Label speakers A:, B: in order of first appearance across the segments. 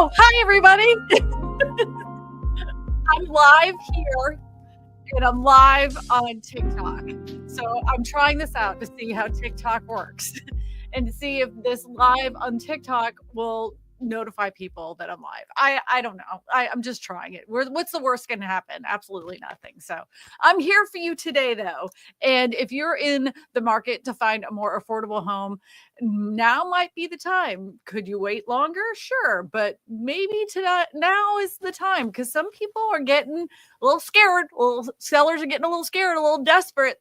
A: Oh, hi, everybody. I'm live here and I'm live on TikTok. So I'm trying this out to see how TikTok works and to see if this live on TikTok will notify people that I'm live. I don't know. I'm just trying it. What's the worst going to happen? Absolutely nothing. So I'm here for you today, though. And if you're in the market to find a more affordable home, now might be the time. Could you wait longer? Sure. But maybe now is the time because some people are getting a little scared. Sellers are getting a little scared, a little desperate.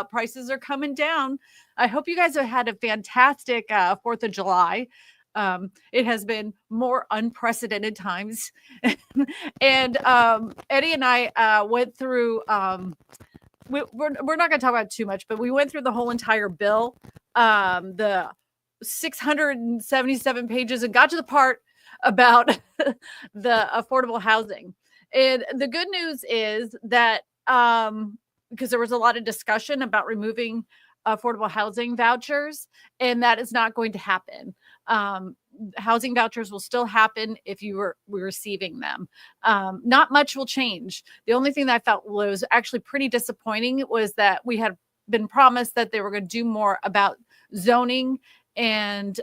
A: Prices are coming down. I hope you guys have had a fantastic 4th of July. It has been more unprecedented times. And Eddie and I went through, we're not going to talk about too much, but we went through the whole entire bill, the 677 pages, and got to the part about the affordable housing. And the good news is that because there was a lot of discussion about removing affordable housing vouchers, and that is not going to happen. Housing vouchers will still happen if you were receiving them. Not much will change. The only thing that I felt was actually pretty disappointing was that we had been promised that they were going to do more about zoning and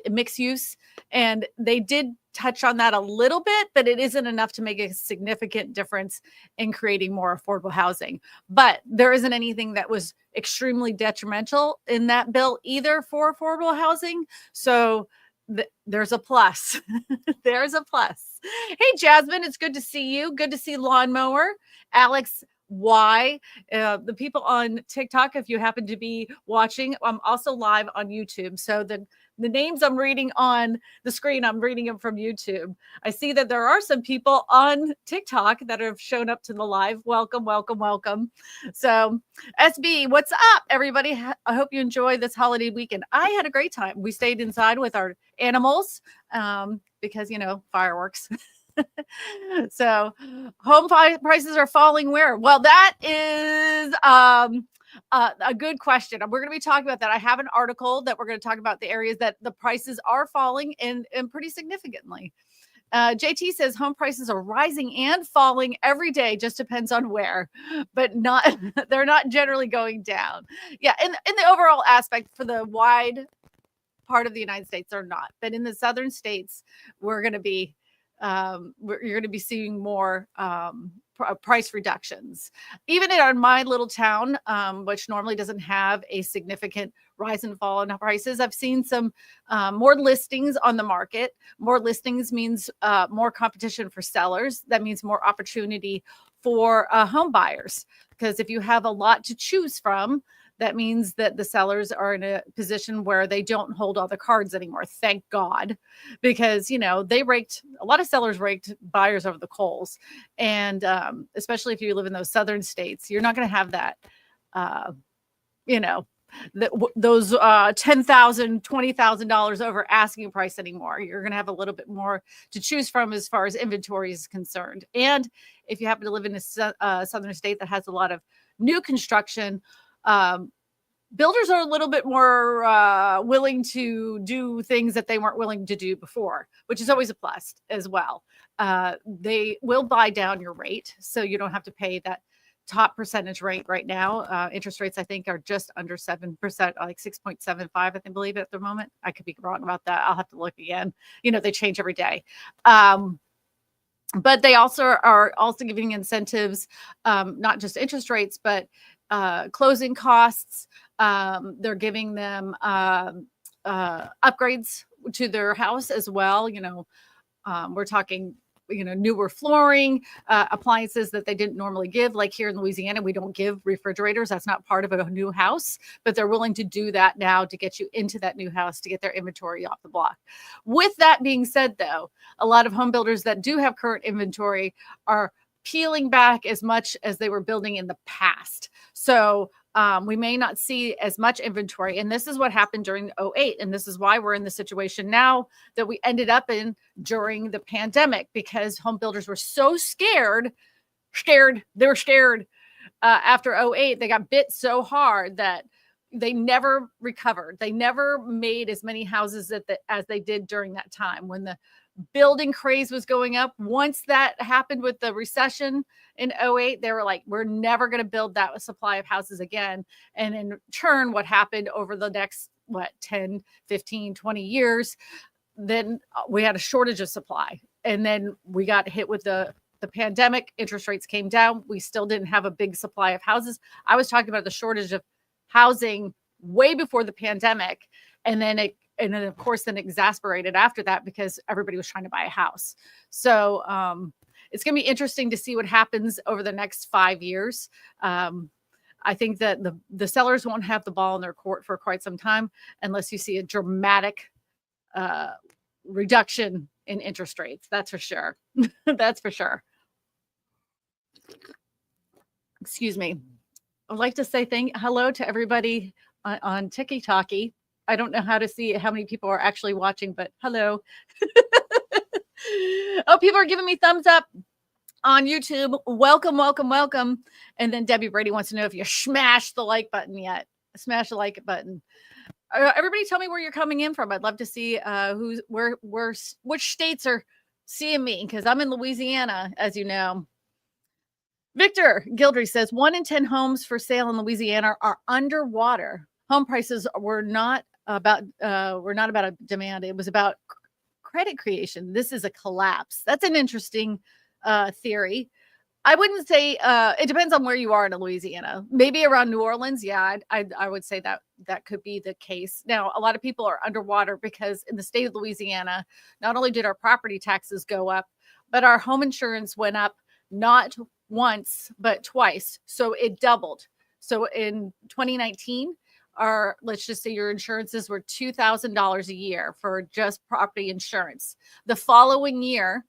A: mixed use. And they did touch on that a little bit, but it isn't enough to make a significant difference in creating more affordable housing. But there isn't anything that was extremely detrimental in that bill either for affordable housing. So there's a plus. There's a plus. Hey, Jasmine, it's good to see you. Good to see Lawnmower. Alex Y. The people on TikTok, if you happen to be watching, I'm also live on YouTube. So the names I'm reading on the screen, I'm reading them from YouTube. I see that there are some people on TikTok that have shown up to the live. Welcome, welcome, welcome. So SB, what's up, everybody? I hope you enjoy this holiday weekend. I had a great time. We stayed inside with our animals because, fireworks. So home prices are falling where? Well, that is a good question. We're going to be talking about that. I have an article that we're going to talk about the areas that the prices are falling and pretty significantly. JT says home prices are rising and falling every day. Just depends on where, but they're not generally going down. Yeah. In the overall aspect for the wide part of the United States, they're not, but in the southern states, we're going to be you're going to be seeing more price reductions. Even in my little town, which normally doesn't have a significant rise and fall in prices, I've seen some more listings on the market. More listings means more competition for sellers. That means more opportunity for home buyers. Because if you have a lot to choose from, that means that the sellers are in a position where they don't hold all the cards anymore. Thank God, because, a lot of sellers raked buyers over the coals. And especially if you live in those southern states, you're not going to have that, those $10,000, $20,000 over asking price anymore. You're going to have a little bit more to choose from as far as inventory is concerned. And if you happen to live in a southern state that has a lot of new construction, builders are a little bit more willing to do things that they weren't willing to do before, which is always a plus as well. They will buy down your rate, so you don't have to pay that top percentage rate right now. Interest rates, I think, are just under 7%, like 6.75, I believe at the moment. I could be wrong about that. I'll have to look again. They change every day. But they are also giving incentives, not just interest rates, but closing costs. They're giving them upgrades to their house as well. We're talking, newer flooring, appliances that they didn't normally give. Like here in Louisiana, we don't give refrigerators. That's not part of a new house, but they're willing to do that now to get you into that new house, to get their inventory off the block. With that being said, though, a lot of home builders that do have current inventory are peeling back as much as they were building in the past. So we may not see as much inventory. And this is what happened during 2008. And this is why we're in the situation now that we ended up in during the pandemic, because home builders were so scared. They were scared after 2008. They got bit so hard that they never recovered. They never made as many houses as they did during that time when the building craze was going up. Once that happened with the recession in 08, they were like, we're never going to build that supply of houses again. And in turn, what happened over the next, 10, 15, 20 years, then we had a shortage of supply. And then we got hit with the pandemic. Interest rates came down. We still didn't have a big supply of houses. I was talking about the shortage of housing way before the pandemic. And then of course, then exasperated after that because everybody was trying to buy a house. So it's going to be interesting to see what happens over the next 5 years. I think that the sellers won't have the ball in their court for quite some time unless you see a dramatic reduction in interest rates. That's for sure. That's for sure. Excuse me. I'd like to say hello to everybody on TikTok. I don't know how to see how many people are actually watching, but hello. Oh, people are giving me thumbs up on YouTube. Welcome, welcome, welcome. And then Debbie Brady wants to know if you smashed the like button yet. Smash the like button. Everybody tell me where you're coming in from. I'd love to see which states are seeing me, because I'm in Louisiana, as you know. Victor Gildry says 1 in 10 homes for sale in Louisiana are underwater. Home prices were not about a demand. It was about credit creation. This is a collapse. That's an interesting theory. I wouldn't say it depends on where you are in Louisiana. Maybe around New Orleans. Yeah, I would say that could be the case. Now, a lot of people are underwater because in the state of Louisiana, not only did our property taxes go up, but our home insurance went up not once, but twice. So it doubled. So in 2019, let's just say your insurances were $2,000 a year for just property insurance. The following year,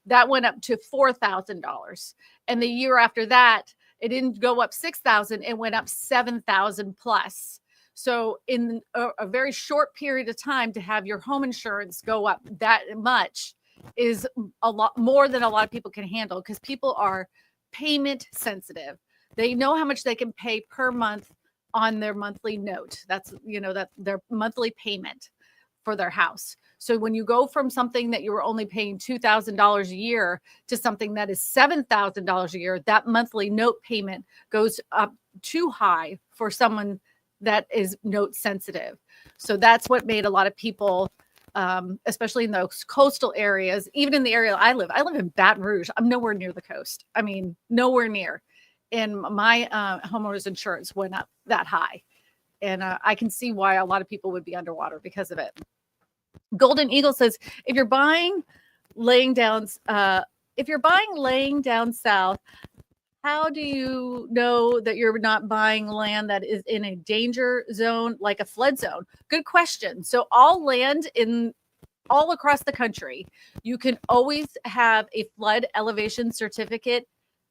A: that went up to $4,000. And the year after that, it didn't go up $6,000, it went up $7,000 plus. So in a very short period of time, to have your home insurance go up that much is a lot more than a lot of people can handle, because people are payment sensitive. They know how much they can pay per month on their monthly note. That's, that their monthly payment for their house. So when you go from something that you were only paying $2,000 a year to something that is $7,000 a year, that monthly note payment goes up too high for someone that is note sensitive. So that's what made a lot of people, especially in those coastal areas, even in the area I live in Baton Rouge. I'm nowhere near the coast. I mean, nowhere near. And my homeowner's insurance went up that high. And I can see why a lot of people would be underwater because of it. Golden Eagle says, if you're buying laying down south, how do you know that you're not buying land that is in a danger zone, like a flood zone? Good question. So all land all across the country, you can always have a flood elevation certificate.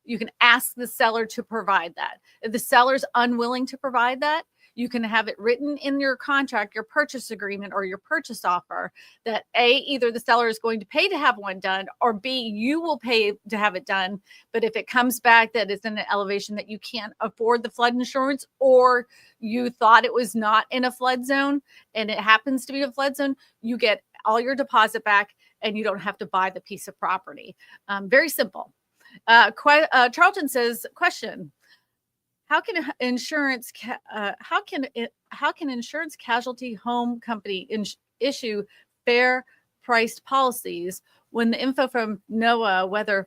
A: You can ask the seller to provide that. If the seller's unwilling to provide that, you can have it written in your contract, your purchase agreement, or your purchase offer that A, either the seller is going to pay to have one done, or B, you will pay to have it done. But if it comes back that it's in an elevation that you can't afford the flood insurance, or you thought it was not in a flood zone and it happens to be a flood zone, you get all your deposit back and you don't have to buy the piece of property. Very simple. Charlton says, question: How can insurance casualty home company issue fair priced policies when the info from NOAA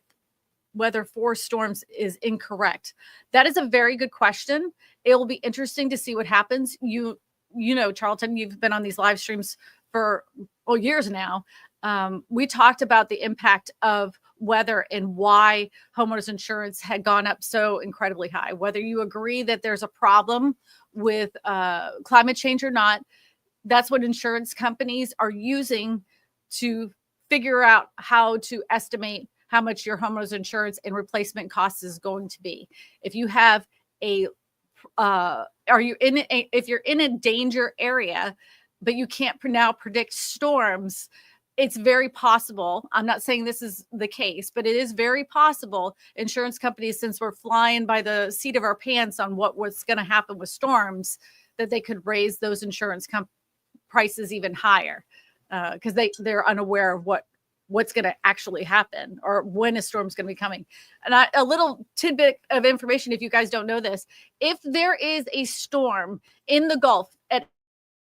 A: weather for storms is incorrect? That is a very good question. It will be interesting to see what happens. You know, Charlton, you've been on these live streams for years now. We talked about the impact of weather and why homeowners insurance had gone up so incredibly high. Whether you agree that there's a problem with climate change or not, that's what insurance companies are using to figure out how to estimate how much your homeowners insurance and replacement costs is going to be. If you have if you're in a danger area, but you can't now predict storms, it's very possible. I'm not saying this is the case, but it is very possible insurance companies, since we're flying by the seat of our pants on what's going to happen with storms, that they could raise those insurance prices even higher, because they're unaware of what's going to actually happen or when a storm's going to be coming. And a little tidbit of information, if you guys don't know this, if there is a storm in the Gulf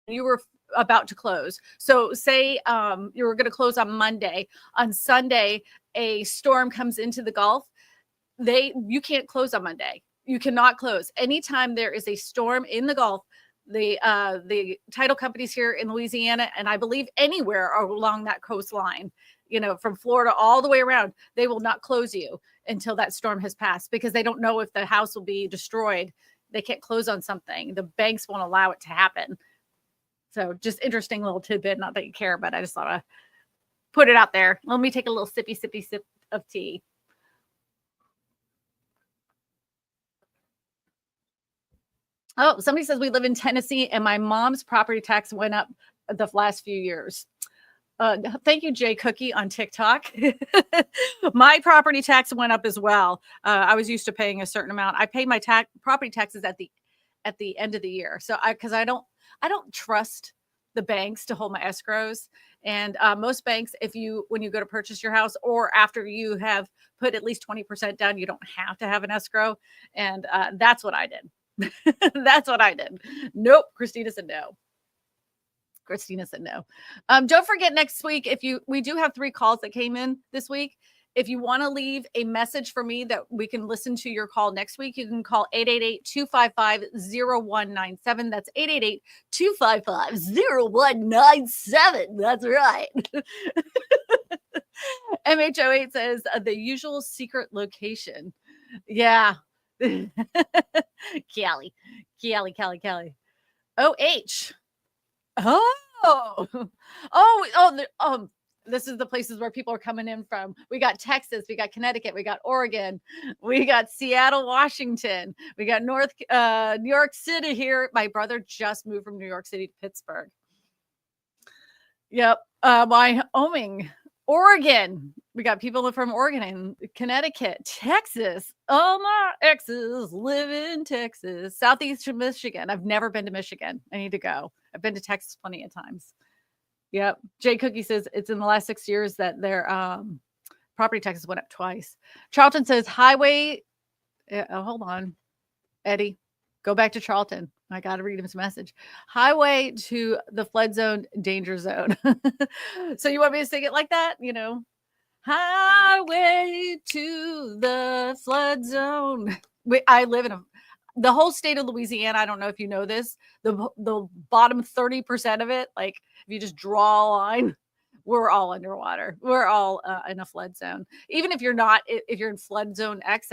A: you were about to close. So say you were going to close on Monday. On Sunday, a storm comes into the Gulf. You can't close on Monday. You cannot close. Anytime there is a storm in the Gulf, the title companies here in Louisiana, and I believe anywhere along that coastline, from Florida all the way around, they will not close you until that storm has passed, because they don't know if the house will be destroyed. They can't close on something. The banks won't allow it to happen. So just interesting little tidbit, not that you care, but I just thought I'd put it out there. Let me take a little sippy sip of tea. Oh, somebody says we live in Tennessee and my mom's property tax went up the last few years. Thank you, Jay Cookie on TikTok. My property tax went up as well. I was used to paying a certain amount. I pay my property taxes at the end of the year. So because I don't trust the banks to hold my escrows. And most banks, when you go to purchase your house or after you have put at least 20% down, you don't have to have an escrow. And that's what I did. That's what I did. Nope. Kristina said no. Don't forget next week, we do have 3 calls that came in this week. If you want to leave a message for me that we can listen to your call next week, you can call 888-255-0197. That's 888-255-0197. That's right. MH08 says the usual secret location. Yeah. Callie. OH. This is the places where people are coming in from. We got Texas, we got Connecticut, we got Oregon, we got Seattle, Washington, we got New York City here. My brother just moved from New York City to Pittsburgh. Yep. Wyoming, Oregon. We got people from Oregon and Connecticut, Texas. All my exes live in Texas. Southeast Michigan. I've never been to Michigan. I need to go. I've been to Texas plenty of times. Yep. Jay Cookie says it's in the last 6 years that their property taxes went up twice. Charlton says highway. Hold on, Eddie. Go back to Charlton. I got to read him some message. Highway to the flood zone, danger zone. So you want me to sing it like that? Highway to the flood zone. I live in the whole state of Louisiana. I don't know if you know this. The bottom 30% of it, like if you just draw a line, we're all underwater. We're all in a flood zone. Even if you're in flood zone X,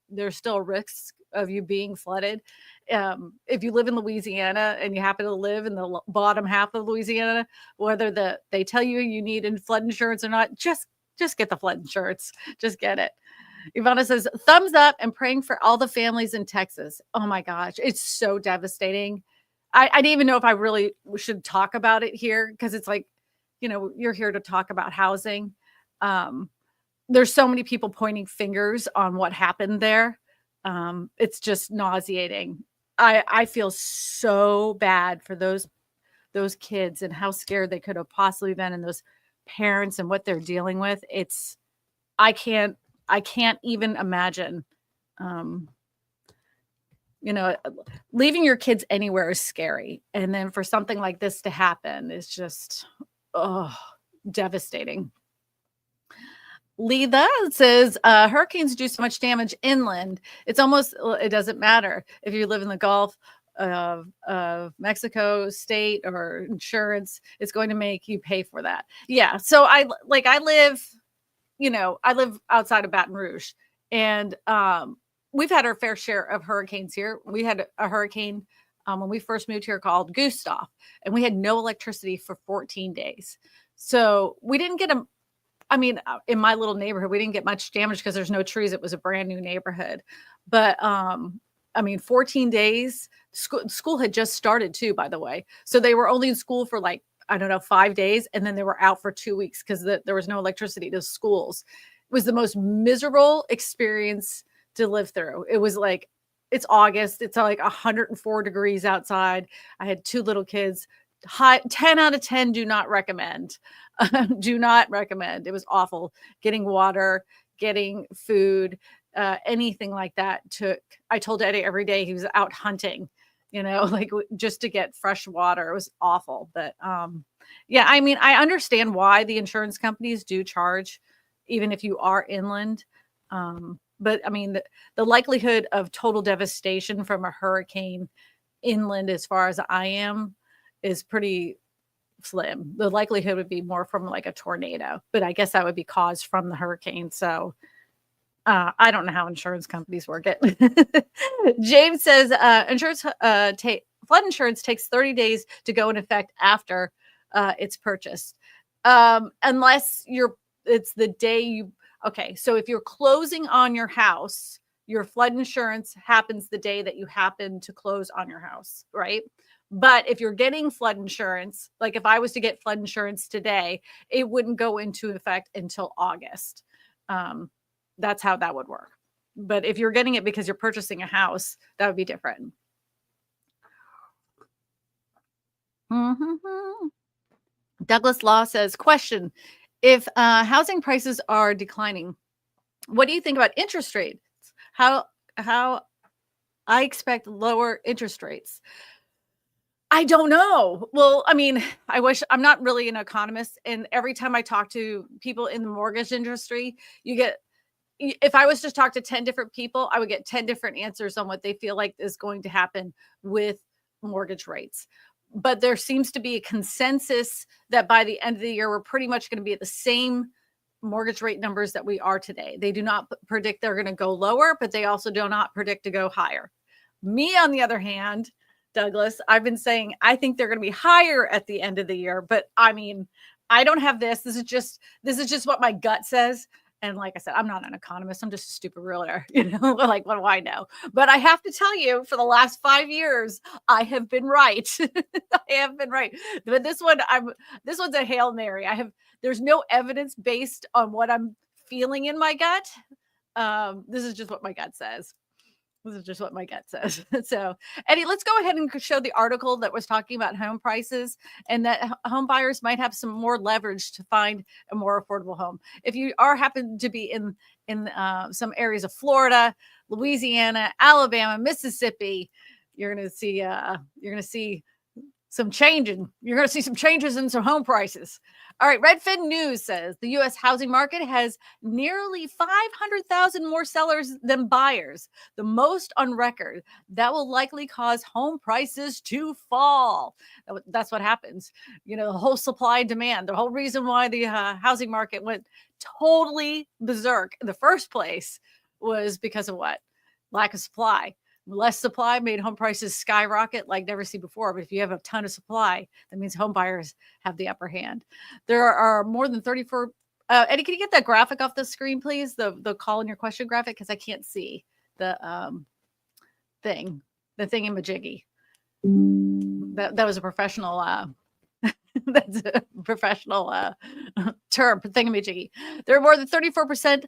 A: there's still risks of you being flooded. If you live in Louisiana and you happen to live in the bottom half of Louisiana, whether they tell you need flood insurance or not, just get the flood insurance. Just get it. Ivana says, thumbs up and praying for all the families in Texas. Oh my gosh, it's so devastating. I didn't even know if I really should talk about it here, because it's like, you're here to talk about housing. There's so many people pointing fingers on what happened there. It's just nauseating. I feel so bad for those kids and how scared they could have possibly been, and those parents and what they're dealing with. I can't even imagine. Leaving your kids anywhere is scary, and then for something like this to happen is just devastating. Letha says hurricanes do so much damage inland. It doesn't matter if you live in the Gulf of Mexico state or insurance. It's going to make you pay for that. Yeah. So I live outside of Baton Rouge, and we've had our fair share of hurricanes here. We had a hurricane when we first moved here called Gustav, and we had no electricity for 14 days. So we didn't get in my little neighborhood, we didn't get much damage because there's no trees. It was a brand new neighborhood. But 14 days, school had just started too, by the way. So they were only in school for 5 days. And then they were out for 2 weeks because there was no electricity to schools. It was the most miserable experience to live through. It was like it's August. It's like 104 degrees outside. I had 2 little kids. 10 out of 10 do not recommend. Do not recommend. It was awful. Getting water, getting food, anything like that I told Eddie every day he was out hunting, like just to get fresh water. It was awful. But yeah, I mean, I understand why the insurance companies do charge, even if you are inland. But I mean, the likelihood of total devastation from a hurricane inland, as far as I am, is pretty slim. The likelihood would be more from like a tornado, but I guess that would be caused from the hurricane. So I don't know how insurance companies work it. James says flood insurance takes 30 days to go in effect after it's purchased. Unless it's the day you, okay. So if you're closing on your house, your flood insurance happens the day that you happen to close on your house, right? But if you're getting flood insurance, like if I was to get flood insurance today, it wouldn't go into effect until August. That's how that would work. But if you're getting it because you're purchasing a house, that would be different. Mm-hmm. Douglas Law says, question, if housing prices are declining, what do you think about interest rates? How I expect lower interest rates. I don't know. Well, I mean, I'm not really an economist. And every time I talk to people in the mortgage industry, if I was to talk to 10 different people, I would get 10 different answers on what they feel like is going to happen with mortgage rates. But there seems to be a consensus that by the end of the year, we're pretty much going to be at the same mortgage rate numbers that we are today. They do not predict they're going to go lower, but they also do not predict to go higher. Me, on the other hand, Douglas, I've been saying I think they're going to be higher at the end of the year, but I mean, I don't have this. This is just what my gut says. And like I said, I'm not an economist. I'm just a stupid realtor, like what do I know? But I have to tell you, for the last 5 years, I have been right. I have been right. But this one's a Hail Mary. There's no evidence based on what I'm feeling in my gut. This is just what my gut says. So, Eddie, let's go ahead and show the article that was talking about home prices and that home buyers might have some more leverage to find a more affordable home. If you happen to be in some areas of Florida, Louisiana, Alabama, Mississippi, you're going to see some changing. You're going to see some changes in some home prices. All right. Redfin News says the U.S. housing market has nearly 500,000 more sellers than buyers, the most on record. That will likely cause home prices to fall. That's what happens. The whole supply and demand, the whole reason why the housing market went totally berserk in the first place was because of what? Lack of supply. Less supply made home prices skyrocket like never seen before. But if you have a ton of supply, that means home buyers have the upper hand. There are more than 34. Eddie, can you get that graphic off the screen, please? The call in your question graphic, because I can't see the thingamajiggy. That was a professional. That's a professional term, thingamajiggy. There are more than 34%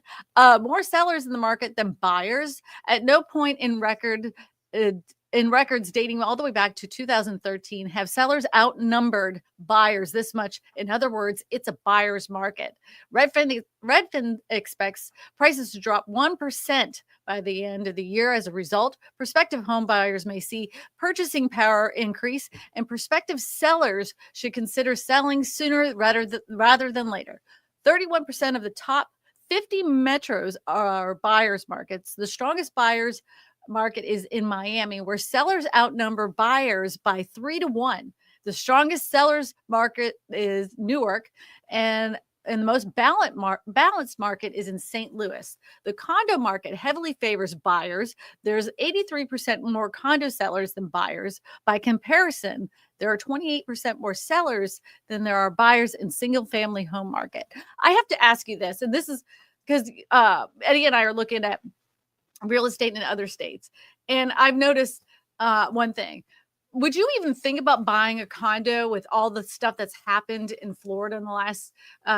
A: more sellers in the market than buyers. At no point in records dating all the way back to 2013 have sellers outnumbered buyers this much. In other words, it's a buyer's market. Redfin expects prices to drop 1% by the end of the year. As a result, prospective home buyers may see purchasing power increase, and prospective sellers should consider selling sooner rather than later. 31% of the top 50 metros are buyers markets. The strongest buyers market is in Miami, where sellers outnumber buyers by 3-1. The strongest sellers market is Newark, and the most balanced market is in St. Louis. The condo market heavily favors buyers. There's 83% more condo sellers than buyers. By comparison, there are 28% more sellers than there are buyers in single-family home market. I have to ask you this, and this is because Eddie and I are looking at real estate in other states. And I've noticed one thing. Would you even think about buying a condo with all the stuff that's happened in Florida in the last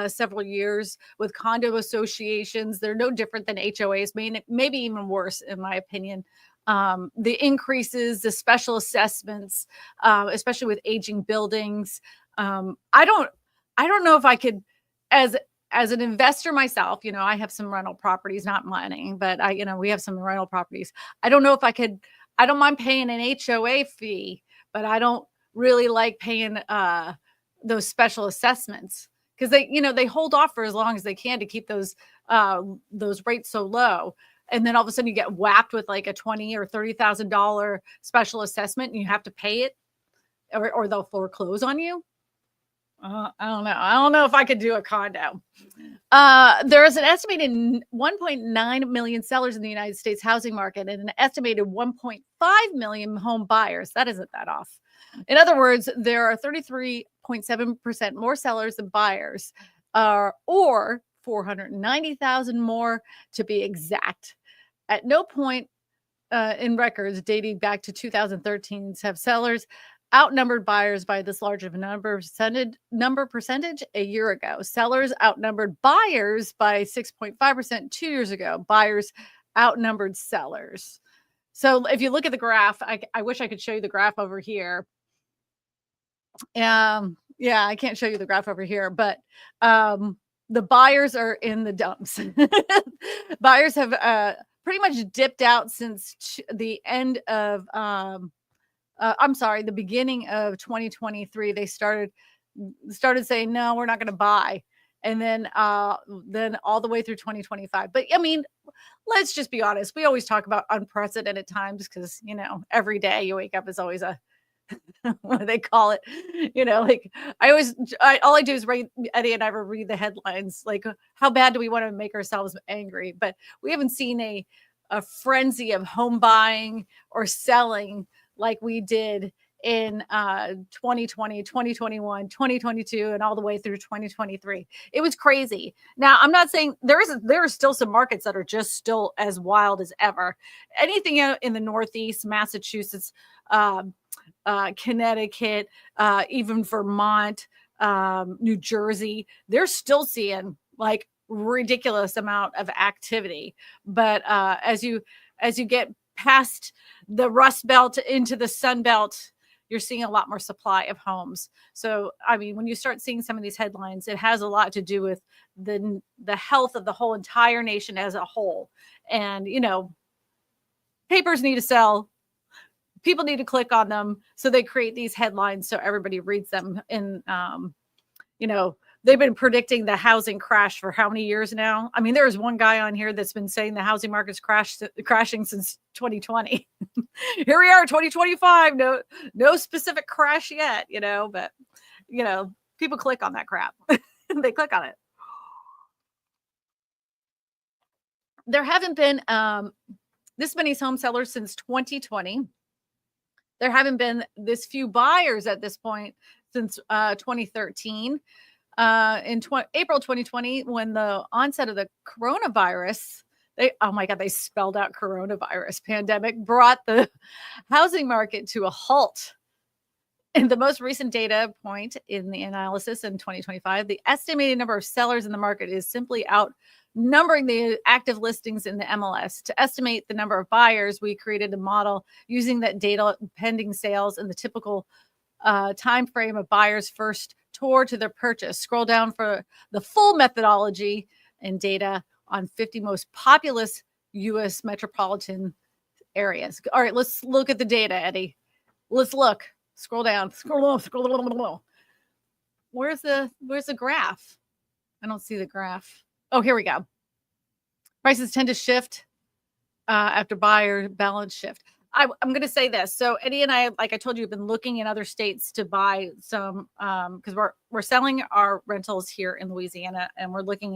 A: several years with condo associations? They're no different than HOAs, maybe even worse, in my opinion. the increases, the special assessments, especially with aging buildings. I don't know if I could, as an investor myself, I have some rental properties, not money, but we have some rental properties. I don't know if I could. I don't mind paying an HOA fee, but I don't really like paying those special assessments, because they hold off for as long as they can to keep those rates so low. And then all of a sudden you get whacked with like a $20,000 or $30,000 special assessment, and you have to pay it, or they'll foreclose on you. I don't know. I don't know if I could do a condo. There is an estimated 1.9 million sellers in the United States housing market and an estimated 1.5 million home buyers. That isn't that off. In other words, there are 33.7% more sellers than buyers, or 490,000 more to be exact. At no point in records dating back to 2013 have sellers outnumbered buyers by this large of a number percentage a year ago. Sellers outnumbered buyers by 6.5% 2 years ago. Buyers outnumbered sellers. So if you look at the graph, I wish I could show you the graph over here. Yeah, I can't show you the graph over here, but the buyers are in the dumps. Buyers have pretty much dipped out since the end of the beginning of 2023. They started saying, no, we're not going to buy. And then all the way through 2025. But I mean, let's just be honest. We always talk about unprecedented times because, every day you wake up is always a, what do they call it? Like all I do is Eddie and I read the headlines. Like, how bad do we want to make ourselves angry? But we haven't seen a frenzy of home buying or selling like we did in 2020, 2021, 2022, and all the way through 2023. It was crazy. Now, I'm not saying there are still some markets that are just still as wild as ever. Anything out in the Northeast, Massachusetts, Connecticut, even Vermont, New Jersey, they're still seeing like ridiculous amount of activity. But as you get past the Rust Belt into the Sun Belt, you're seeing a lot more supply of homes. So, I mean, when you start seeing some of these headlines, it has a lot to do with the health of the whole entire nation as a whole. And, papers need to sell. People need to click on them. So they create these headlines so everybody reads them. And, they've been predicting the housing crash for how many years now? I mean, there is one guy on here that's been saying the housing market's crashing since 2020. Here we are, 2025. No specific crash yet, but people click on that crap. They click on it. There haven't been this many home sellers since 2020. There haven't been this few buyers at this point since 2013. In April 2020, when the onset of the coronavirus, they spelled out coronavirus pandemic, brought the housing market to a halt. In the most recent data point in the analysis in 2025, the estimated number of sellers in the market is simply outnumbering the active listings in the MLS. To estimate the number of buyers, we created a model using that data, pending sales, and the typical time frame of buyers' first tour to their purchase. Scroll down for the full methodology and data on 50 most populous U.S. metropolitan areas. All right, let's look at the data, Eddie. Let's look. Scroll down. Scroll down. Where's the graph? I don't see the graph. Oh, here we go. Prices tend to shift after buyer balance shift. I'm going to say this. So Eddie and I, like I told you, have been looking in other states to buy some because we're selling our rentals here in Louisiana, and we're looking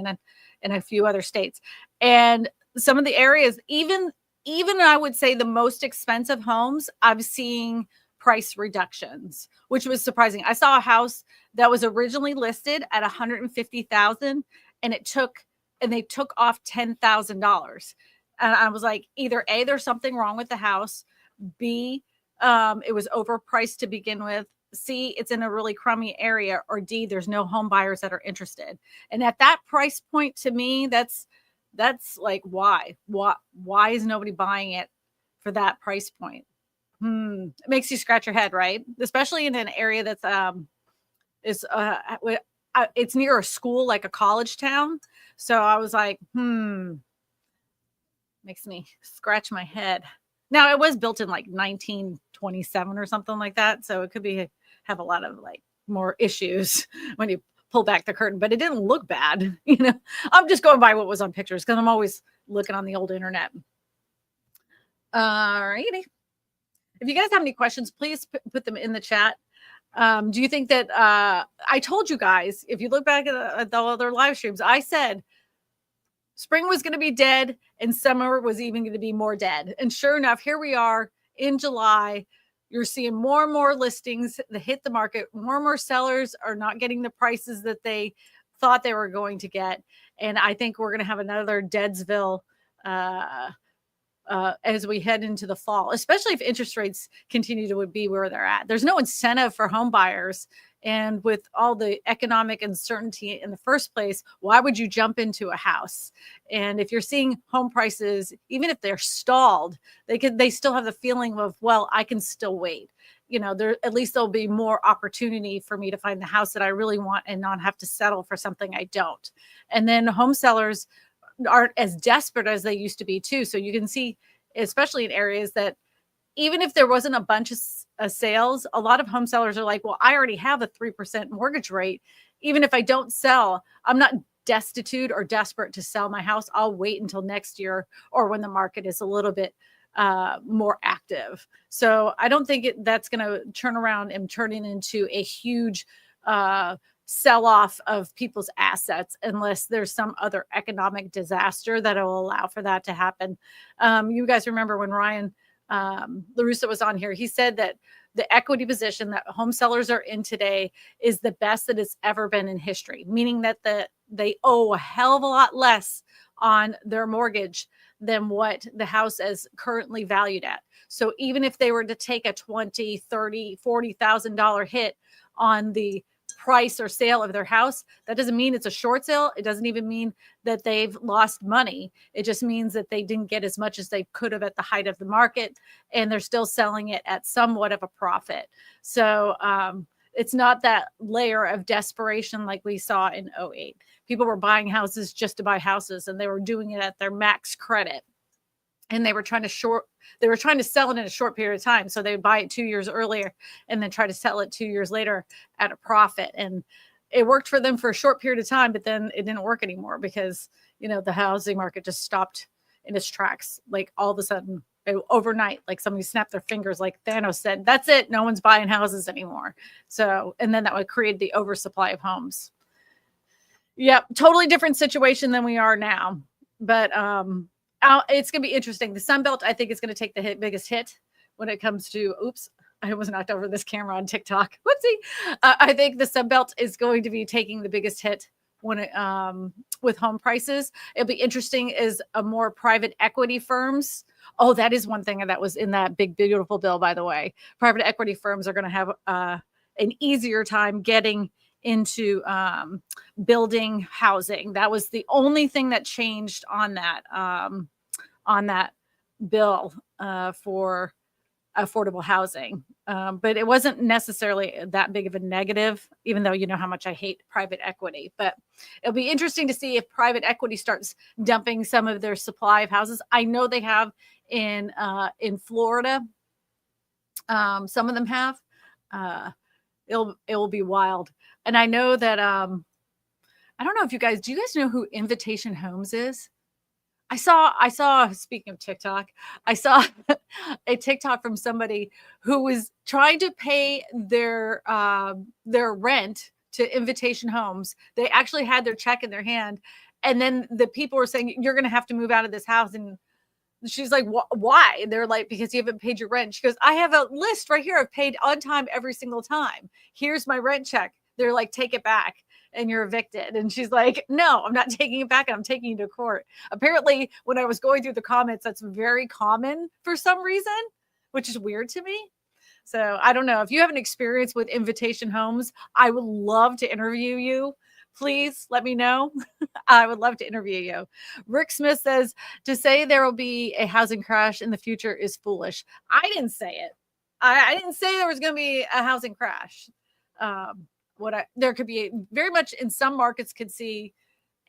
A: in a few other states. And some of the areas, even I would say the most expensive homes, I'm seeing price reductions, which was surprising. I saw a house that was originally listed at $150,000, and they took off $10,000. And I was like, either A, there's something wrong with the house. B, it was overpriced to begin with. C, it's in a really crummy area. Or D, there's no home buyers that are interested. And at that price point, to me, that's like, why is nobody buying it for that price point. It makes you scratch your head, right? Especially in an area that's it's near a school, like a college town. So I was like, makes me scratch my head. Now it was built in like 1927 or something like that, so it could have a lot of like more issues when you pull back the curtain, but it didn't look bad. I'm just going by what was on pictures because I'm always looking on the old internet. All righty. If you guys have any questions, please put them in the chat. Do you think that I told you guys, if you look back at the other live streams, I said spring was going to be dead and summer was even going to be more dead. And sure enough, here we are in July. You're seeing more and more listings that hit the market. More and more sellers are not getting the prices that they thought they were going to get. And I think we're going to have another Deadsville as we head into the fall, especially if interest rates continue to be where they're at. There's no incentive for home buyers. And with all the economic uncertainty in the first place, why would you jump into a house? And if you're seeing home prices, even if they're stalled, they still have the feeling of, well, I can still wait. At least there'll be more opportunity for me to find the house that I really want and not have to settle for something I don't. And then home sellers aren't as desperate as they used to be too. So you can see, especially in areas that even if there wasn't a bunch of sales, a lot of home sellers are like, well, I already have a 3% mortgage rate. Even if I don't sell, I'm not destitute or desperate to sell my house. I'll wait until next year or when the market is a little bit more active. So I don't think that's going to turn around and turn it into a huge sell-off of people's assets unless there's some other economic disaster that will allow for that to happen. You guys remember when Ryan LaRussa was on here, he said that the equity position that home sellers are in today is the best that it's ever been in history, meaning that they owe a hell of a lot less on their mortgage than what the house is currently valued at. So even if they were to take a $20,000, $30,000, $40,000 hit on the price or sale of their house, that doesn't mean it's a short sale. It doesn't even mean that they've lost money. It just means that they didn't get as much as they could have at the height of the market, and they're still selling it at somewhat of a profit. So it's not that layer of desperation like we saw in 2008. People were buying houses just to buy houses, and they were doing it at their max credit. And they were trying to sell it in a short period of time. So they would buy it 2 years earlier and then try to sell it 2 years later at a profit. And it worked for them for a short period of time, but then it didn't work anymore because, the housing market just stopped in its tracks. Like all of a sudden, overnight, like somebody snapped their fingers, like Thanos said, that's it. No one's buying houses anymore. So, and then that would create the oversupply of homes. Yep. Totally different situation than we are now. But, it's going to be interesting. The Sun Belt, I think, is going to take the biggest hit when it comes to, oops, I was knocked over this camera on TikTok. Whoopsie. I think the Sun Belt is going to be taking the biggest hit when with home prices. It'll be interesting is more private equity firms. Oh, that is one thing that was in that big, beautiful bill, by the way. Private equity firms are going to have an easier time getting into building housing. That was the only thing that changed on that bill for affordable housing. But it wasn't necessarily that big of a negative, even though you know how much I hate private equity. But it'll be interesting to see if private equity starts dumping some of their supply of houses. I know they have in Florida. Some of them have. It will be wild. And I know that I don't know if do you guys know who Invitation Homes is? I saw, speaking of TikTok, I saw a TikTok from somebody who was trying to pay their rent to Invitation Homes. They actually had their check in their hand. And then the people were saying, you're going to have to move out of this house. And she's like, why? They're like, because you haven't paid your rent. She goes, I have a list right here. I've paid on time every single time. Here's my rent check. They're like, take it back and you're evicted. And she's like, no, I'm not taking it back. I'm taking you to court. Apparently, when I was going through the comments, that's very common for some reason, which is weird to me. So I don't know. If you have an experience with Invitation Homes, I would love to interview you. Please let me know. I would love to interview you. Rick Smith says to say there will be a housing crash in the future is foolish. I didn't say it. I didn't say there was going to be a housing crash. There could be very much in some markets could see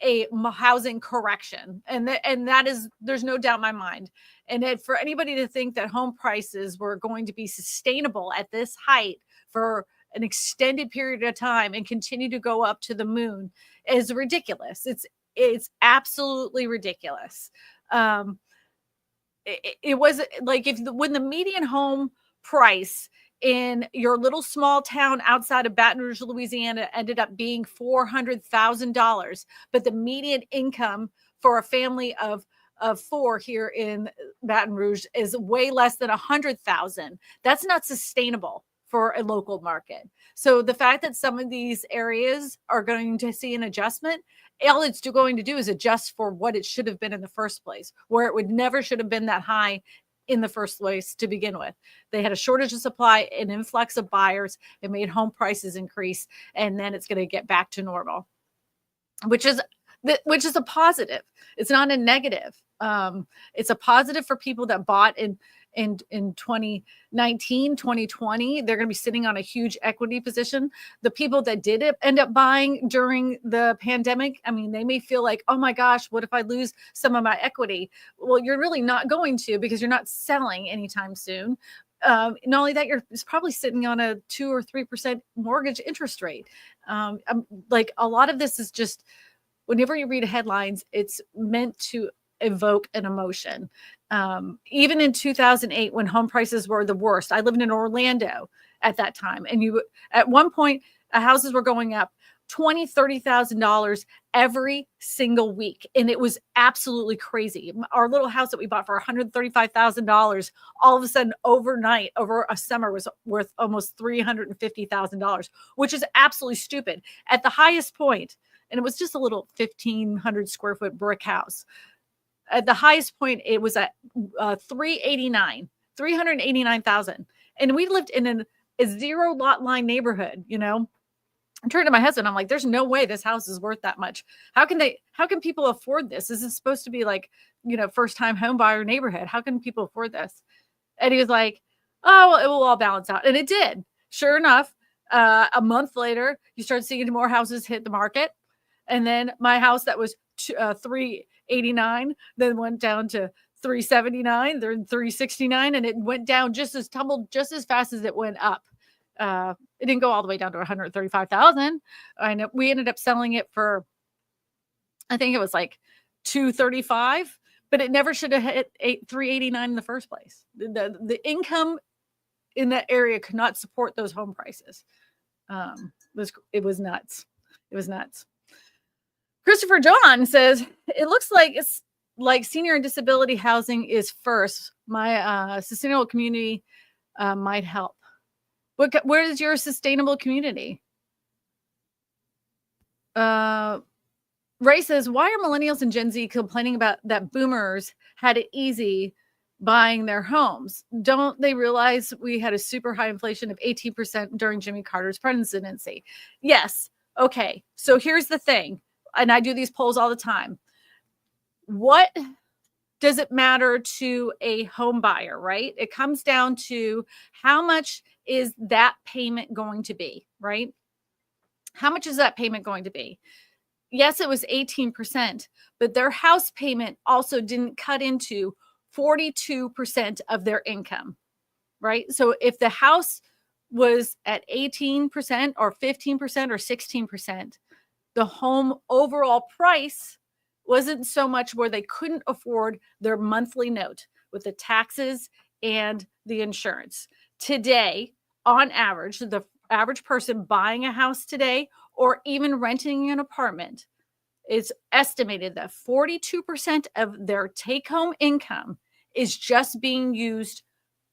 A: a housing correction, and that is, there's no doubt in my mind. And for anybody to think that home prices were going to be sustainable at this height for an extended period of time and continue to go up to the moon is ridiculous. It's absolutely ridiculous. It was like when the median home price in your little small town outside of Baton Rouge, Louisiana, ended up being $400,000, but the median income for a family of four here in Baton Rouge is way less than 100,000. That's not sustainable for a local market. So the fact that some of these areas are going to see an adjustment, all it's going to do is adjust for what it should have been in the first place, where it would never should have been that high in the first place to begin with. They had a shortage of supply, an influx of buyers. It made home prices increase, and then it's going to get back to normal, which is a positive. It's not a negative. It's a positive for people that bought in 2019, 2020. They're going to be sitting on a huge equity position. The people that did end up buying during the pandemic, I mean, they may feel like, oh my gosh, what if I lose some of my equity? Well, you're really not going to, because you're not selling anytime soon. Not only that, you're probably sitting on a 2 or 3% mortgage interest rate. Like, a lot of this is just, whenever you read headlines, it's meant to evoke an emotion. Even in 2008, when home prices were the worst, I lived in Orlando at that time, and at one point houses were going up $20,000, $30,000 every single week, and it was absolutely crazy. Our little house that we bought for $135,000, all of a sudden overnight, over a summer, was worth almost $350,000, which is absolutely stupid. At the highest point, and it was just a little 1,500 square foot brick house. At the highest point, it was at 389,000. And we lived in a zero lot line neighborhood, you know. I turned to my husband, I'm like, there's no way this house is worth that much. How can people afford this? This is supposed to be like, you know, first time home buyer neighborhood. How can people afford this? And he was like, oh, well, it will all balance out. And it did. Sure enough, a month later, you start seeing more houses hit the market. And then my house that was 389, then went down to 379, then 369, and it went down tumbled just as fast as it went up. It didn't go all the way down to 135,000. I know we ended up selling it for, I think it was like 235, but it never should have hit 389 in the first place. The income in that area could not support those home prices. It was nuts. It was nuts. Christopher John says, it looks like it's like senior and disability housing is first. My sustainable community might help. Where is your sustainable community? Ray says, why are millennials and Gen Z complaining about that boomers had it easy buying their homes? Don't they realize we had a super high inflation of 18% during Jimmy Carter's presidency? Yes. Okay. So here's the thing. And I do these polls all the time. What does it matter to a home buyer, right? It comes down to how much is that payment going to be, right? How much is that payment going to be? Yes, it was 18%, but their house payment also didn't cut into 42% of their income, right? So if the house was at 18% or 15% or 16%, the home overall price wasn't so much where they couldn't afford their monthly note with the taxes and the insurance. Today, on average, the average person buying a house today or even renting an apartment, it's estimated that 42% of their take-home income is just being used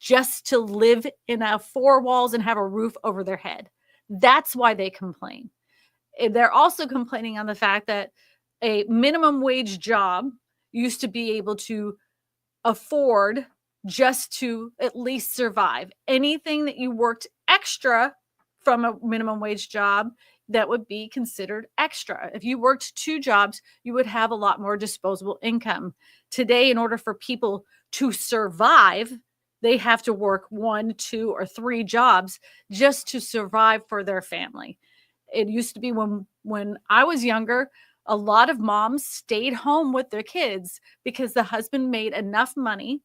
A: just to live in four walls and have a roof over their head. That's why they complain. They're also complaining on the fact that a minimum wage job used to be able to afford just to at least survive. Anything that you worked extra from a minimum wage job, that would be considered extra. If you worked 2 jobs, you would have a lot more disposable income. Today, in order for people to survive, they have to work 1, 2, or 3 jobs just to survive for their family. It used to be when I was younger, a lot of moms stayed home with their kids because the husband made enough money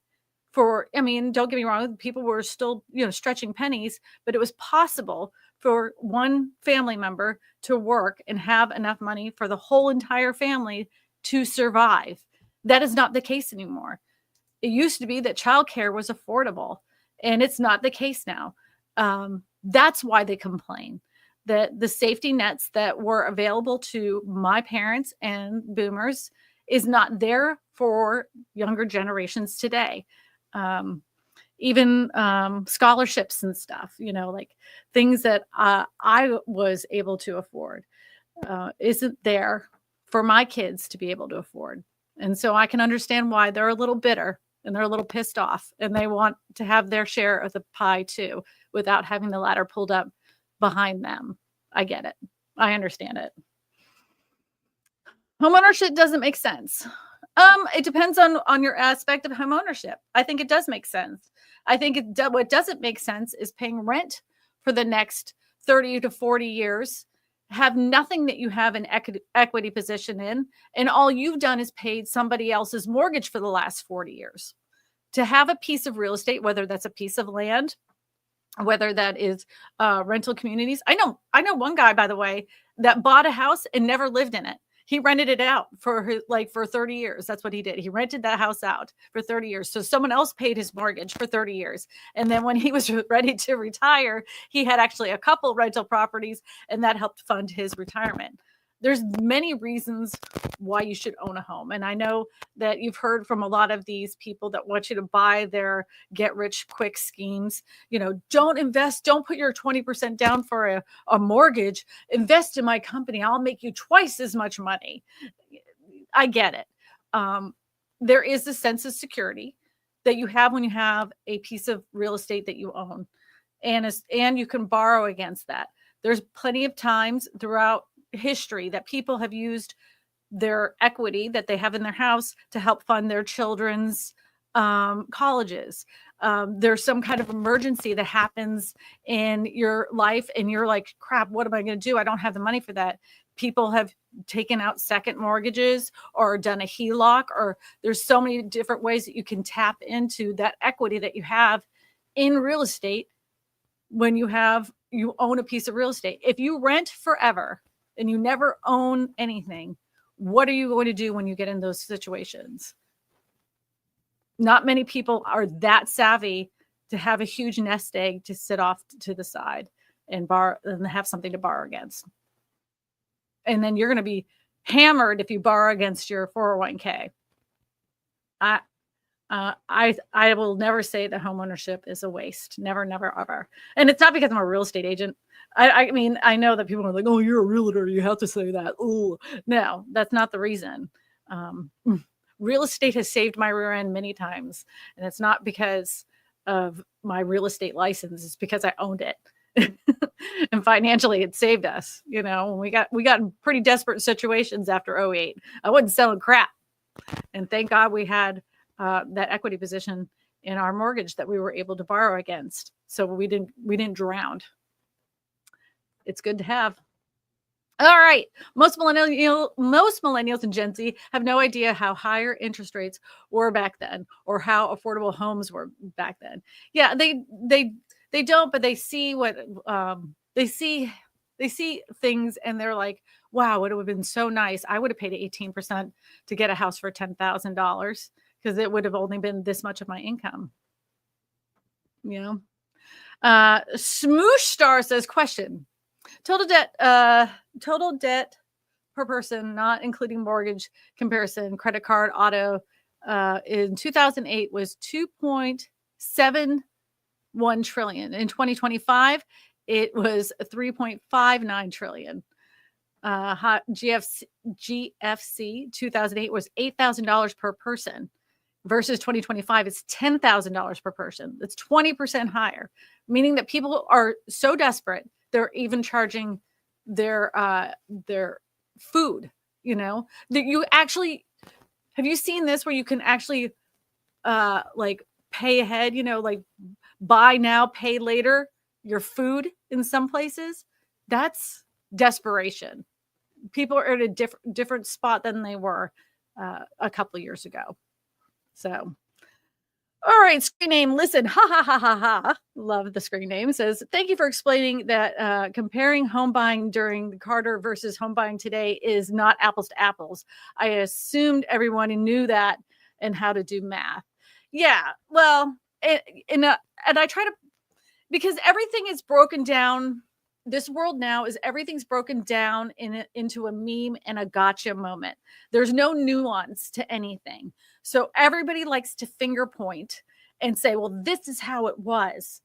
A: I mean, don't get me wrong, people were still, stretching pennies, but it was possible for one family member to work and have enough money for the whole entire family to survive. That is not the case anymore. It used to be that childcare was affordable, and it's not the case now. That's why they complain that the safety nets that were available to my parents and boomers is not there for younger generations today. Even scholarships and stuff, like things that I was able to afford isn't there for my kids to be able to afford. And so I can understand why they're a little bitter and they're a little pissed off and they want to have their share of the pie too, without having the ladder pulled up behind them. I get it. I understand it. Homeownership doesn't make sense. It depends on your aspect of homeownership. I think it does make sense. I think what doesn't make sense is paying rent for the next 30 to 40 years, have nothing that you have an equity position in, and all you've done is paid somebody else's mortgage for the last 40 years. To have a piece of real estate, whether that's a piece of land, whether that is rental communities. I know one guy, by the way, that bought a house and never lived in it. He rented it out for 30 years. That's what he did. He rented that house out for 30 years. So someone else paid his mortgage for 30 years. And then when he was ready to retire, he had actually a couple rental properties, and that helped fund his retirement. There's many reasons why you should own a home. And I know that you've heard from a lot of these people that want you to buy their get rich quick schemes. Don't invest, don't put your 20% down for a mortgage. Invest in my company. I'll make you twice as much money. I get it. There is a sense of security that you have when you have a piece of real estate that you own. And you can borrow against that. There's plenty of times throughout history that people have used their equity that they have in their house to help fund their children's colleges. There's some kind of emergency that happens in your life and you're like, crap, what am I going to do? I don't have the money for that. People have taken out second mortgages or done a HELOC, or there's so many different ways that you can tap into that equity that you have in real estate when you own a piece of real estate. If you rent forever and you never own anything, what are you going to do when you get in those situations? Not many people are that savvy to have a huge nest egg to sit off to the side and borrow and have something to borrow against. And then you're going to be hammered if you borrow against your 401k. I will never say that homeownership is a waste. Never, never, ever. And it's not because I'm a real estate agent. I mean, I know that people are like, oh, you're a realtor, you have to say that. Oh, no, that's not the reason. Real estate has saved my rear end many times. And it's not because of my real estate license. It's because I owned it. And financially, it saved us. We got in pretty desperate situations after 2008. I wasn't selling crap. And thank God we had that equity position in our mortgage that we were able to borrow against. So we didn't drown. It's good to have. All right. Most millennials and Gen Z have no idea how higher interest rates were back then or how affordable homes were back then. Yeah, they don't, but they see what they see things and they're like, wow, it would have been so nice. I would have paid 18% to get a house for $10,000 because it would have only been this much of my income. Smoosh Star says, question. Total debt per person, not including mortgage comparison, credit card, auto, in 2008 was 2.71 trillion. In 2025, it was 3.59 trillion. GFC 2008 was $8,000 per person versus 2025 it's $10,000 per person. That's 20% higher, meaning that people are so desperate they're even charging their food, you know, that you actually, have you seen this where you can actually like pay ahead, you know, like buy now, pay later your food in some places? That's desperation. People are at a different spot than they were a couple of years ago. So, all right, screen name, listen, ha ha ha ha ha. Love the screen name. Says, thank you for explaining that comparing home buying during the Carter versus home buying today is not apples to apples. I assumed everyone knew that and how to do math. Yeah, well, and I try to, because everything is broken down. This world now is, everything's broken down into a meme and a gotcha moment. There's no nuance to anything. So everybody likes to finger point and say, well, this is how it was.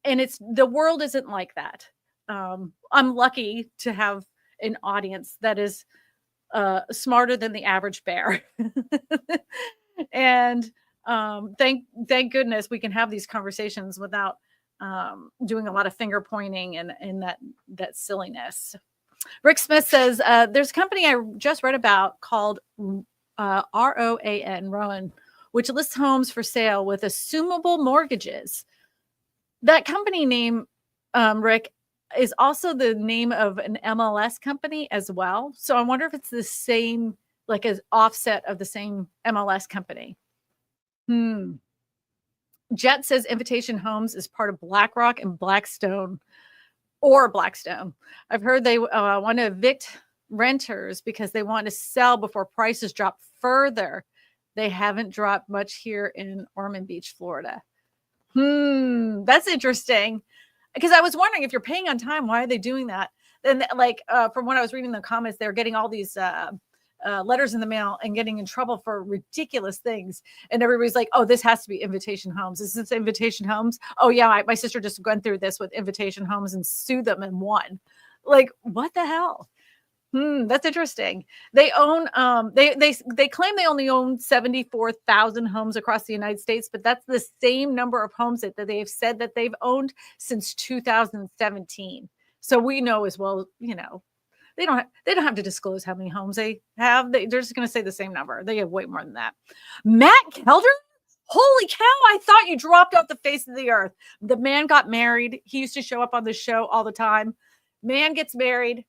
A: And the world isn't like that. I'm lucky to have an audience that is smarter than the average bear. And thank goodness we can have these conversations without doing a lot of finger pointing and that silliness. Rick Smith says, there's a company I just read about called Rowan, which lists homes for sale with assumable mortgages. That company name, Rick, is also the name of an MLS company as well. So I wonder if it's the same, like an offset of the same MLS company. Jet says Invitation Homes is part of BlackRock and Blackstone. I've heard they want to evict renters because they want to sell before prices drop further. They haven't dropped much here in Ormond Beach, Florida. That's interesting. Because I was wondering, if you're paying on time, why are they doing that? Then, like, from when I was reading the comments, they're getting all these letters in the mail and getting in trouble for ridiculous things. And everybody's like, oh, this has to be Invitation Homes. Is this Invitation Homes? Oh, yeah, my sister just went through this with Invitation Homes and sued them and won. Like, what the hell? That's interesting. They own, they claim they only own 74,000 homes across the United States, but that's the same number of homes that they've said that they've owned since 2017. So we know as well, you know, they don't have to disclose how many homes they have. They're just going to say the same number. They have way more than that. Matt Kelder? Holy cow, I thought you dropped off the face of the earth. The man got married. He used to show up on the show all the time. Man gets married,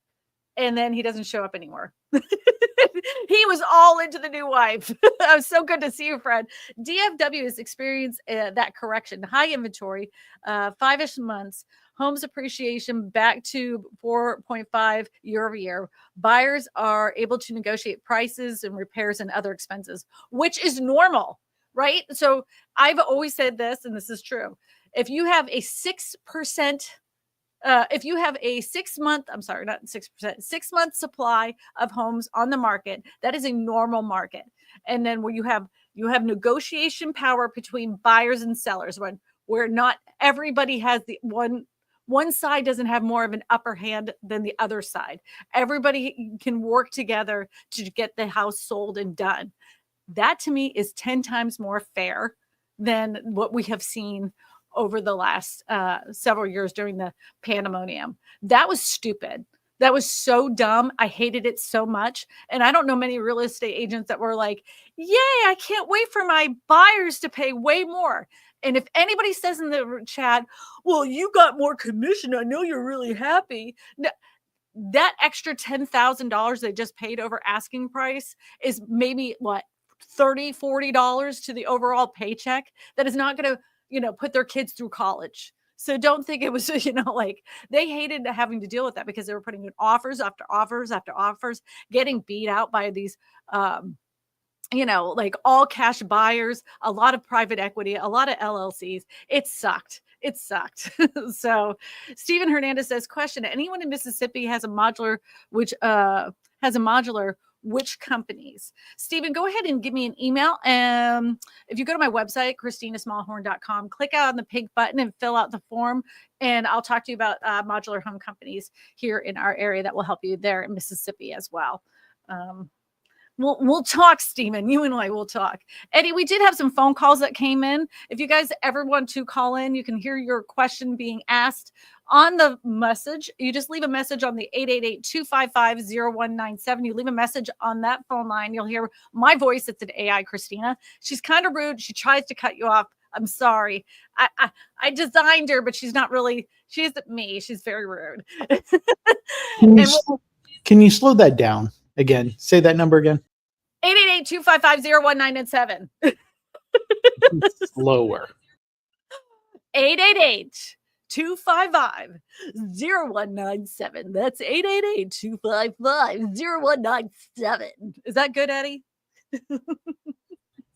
A: and then he doesn't show up anymore. He was all into the new wife. It was so good to see you, Fred. DFW has experienced that correction. High inventory, 5-ish months. Homes appreciation back to 4.5 year over year. Buyers are able to negotiate prices and repairs and other expenses, which is normal, right? So I've always said this, and this is true. If you have a 6%, if you have a 6 month, I'm sorry, not 6%, 6 month supply of homes on the market, that is a normal market. And then where you have negotiation power between buyers and sellers, where not everybody has the one side doesn't have more of an upper hand than the other side. Everybody can work together to get the house sold and done. That to me is 10 times more fair than what we have seen over the last several years during the pandemonium. That was stupid. That was so dumb. I hated it so much. And I don't know many real estate agents that were like, yay, I can't wait for my buyers to pay way more. And if anybody says in the chat, well, you got more commission, I know you're really happy. That extra $10,000 they just paid over asking price is maybe what, $30, $40 to the overall paycheck. That is not going to, you know, put their kids through college. So don't think it was, you know, like they hated having to deal with that because they were putting in offers after offers after offers, getting beat out by these, you know, like all cash buyers, a lot of private equity, a lot of LLCs. It sucked. So Stephen Hernandez says, question, anyone in Mississippi has a modular, which companies? Stephen, go ahead and give me an email. If you go to my website, KristinaSmallhorn.com, click out on the pink button and fill out the form. And I'll talk to you about modular home companies here in our area that will help you there in Mississippi as well. We'll talk, Steven. You and I will talk. Eddie, we did have some phone calls that came in. If you guys ever want to call in, you can hear your question being asked on the message. You just leave a message on the 888-255-0197. You leave a message on that phone line. You'll hear my voice. It's an AI Kristina. She's kind of rude. She tries to cut you off. I'm sorry. I designed her, but she's not really, she isn't me. She's very rude.
B: Can you slow that down again? Say that number again.
A: 888-255-0197.
B: Slower.
A: 888-255-0197. That's 888-255-0197. Is that good, Eddie?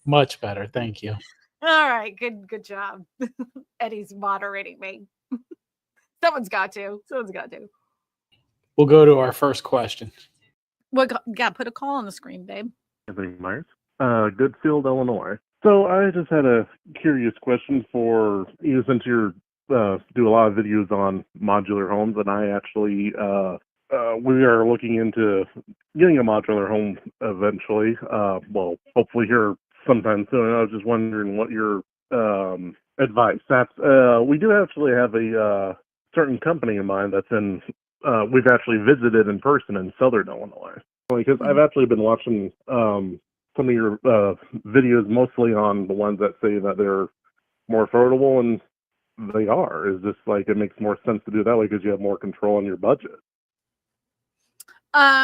B: Much better. Thank you.
A: All right. Good job. Eddie's moderating me. Someone's got to.
B: We'll go to our first question.
A: Well, got put a call on the screen, babe.
C: Anthony Myers, Goodfield, Illinois. So I just had a curious question for you, since you do a lot of videos on modular homes, and I actually we are looking into getting a modular home eventually. Well, hopefully here sometime soon. I was just wondering what your advice. That's we do actually have a certain company in mind that's in. We've actually visited in person in Southern Illinois, because I've actually been watching some of your videos, mostly on the ones that say that they're more affordable, and they are. It's just like it makes more sense to do that way because you have more control on your budget.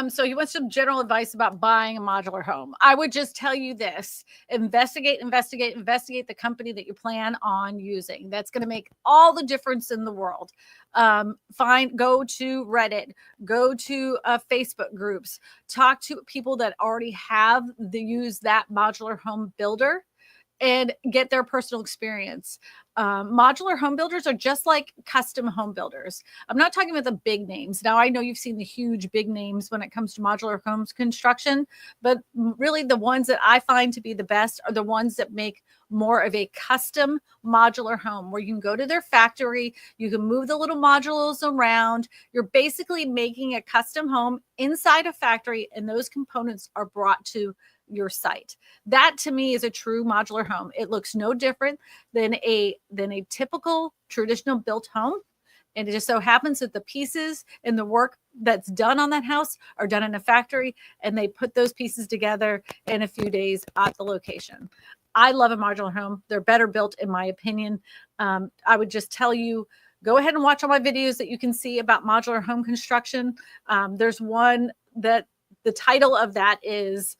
A: So he wants some general advice about buying a modular home. I would just tell you this: investigate the company that you plan on using. That's going to make all the difference in the world. Go to Reddit, go to Facebook groups, talk to people that already have use that modular home builder, and get their personal experience. Modular home builders are just like custom home builders. I'm not talking about the big names. Now, I know you've seen the huge big names when it comes to modular homes construction, but really the ones that I find to be the best are the ones that make more of a custom modular home, where you can go to their factory, you can move the little modules around. You're basically making a custom home inside a factory, and those components are brought to your site. That to me is a true modular home. It looks no different than a typical traditional built home. And it just so happens that the pieces and the work that's done on that house are done in a factory, and they put those pieces together in a few days at the location. I love a modular home. They're better built, in my opinion. I would just tell you, go ahead and watch all my videos that you can see about modular home construction. There's one that the title of that is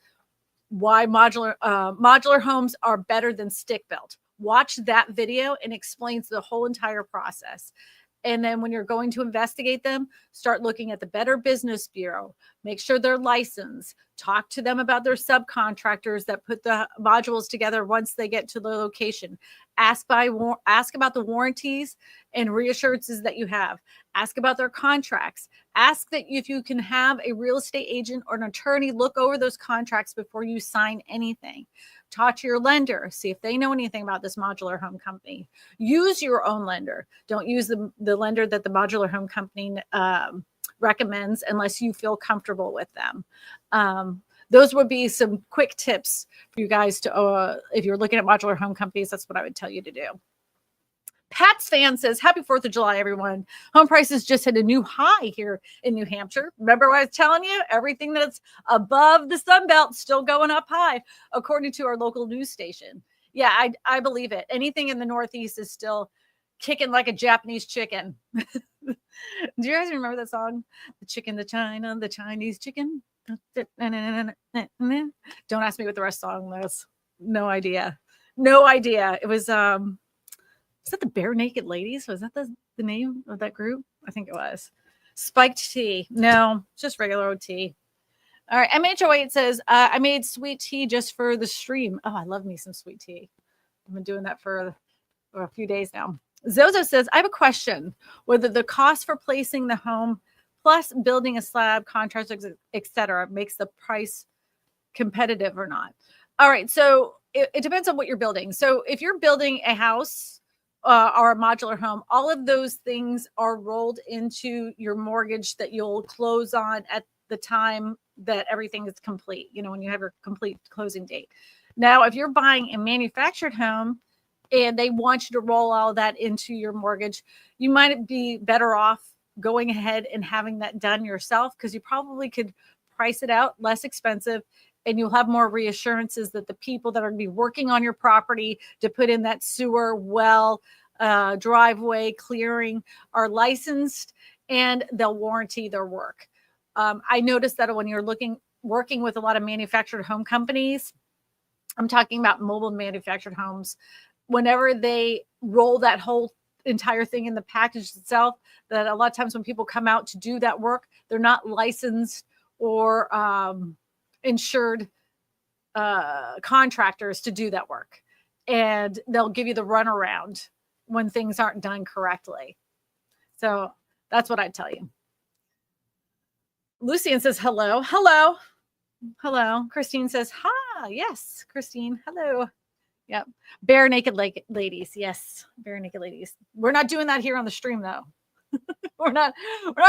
A: why modular homes are better than stick built. Watch that video, and explains the whole entire process. And then when you're going to investigate them, start looking at the Better Business Bureau. Make sure they're licensed. Talk to them about their subcontractors that put the modules together once they get to the location. Ask about the warranties and reassurances that you have. Ask about their contracts. Ask that if you can have a real estate agent or an attorney look over those contracts before you sign anything. Talk to your lender. See if they know anything about this modular home company. Use your own lender. Don't use the lender that the modular home company recommends unless you feel comfortable with them. Those would be some quick tips for you guys to, if you're looking at modular home companies, that's what I would tell you to do. Pat's fan says, happy 4th of July, everyone. Home prices just hit a new high here in New Hampshire. Remember what I was telling you? Everything that's above the Sun Belt still going up high, according to our local news station. Yeah, I believe it. Anything in the Northeast is still kicking like a Japanese chicken. Do you guys remember that song? The chicken, the China, the Chinese chicken. Don't ask me what the rest of the song was. No idea. It was is that the Bare Naked Ladies? Was that the name of that group? I think it was. Spiked tea. No, just regular old tea. All right. MH08 says, I made sweet tea just for the stream. Oh, I love me some sweet tea. I've been doing that for a few days now. Zozo says, I have a question. Whether the cost for placing the home plus building a slab, contractors, etc., makes the price competitive or not. All right. So it depends on what you're building. So if you're building a house, or a modular home, all of those things are rolled into your mortgage that you'll close on at the time that everything is complete, when you have your complete closing date. Now, if you're buying a manufactured home and they want you to roll all that into your mortgage, you might be better off going ahead and having that done yourself, because you probably could price it out less expensive, and you'll have more reassurances that the people that are going to be working on your property to put in that sewer, well, driveway clearing are licensed, and they'll warranty their work. I noticed that when you're working with a lot of manufactured home companies, I'm talking about mobile manufactured homes, whenever they roll that whole entire thing in the package itself, that a lot of times when people come out to do that work, they're not licensed or insured contractors to do that work. And they'll give you the runaround when things aren't done correctly. So that's what I'd tell you. Lucian says, hello. Hello. Hello. Christine says, hi. Yes, Christine. Hello. Yep. Bare naked ladies. Yes. Bare naked ladies. We're not doing that here on the stream though. we're not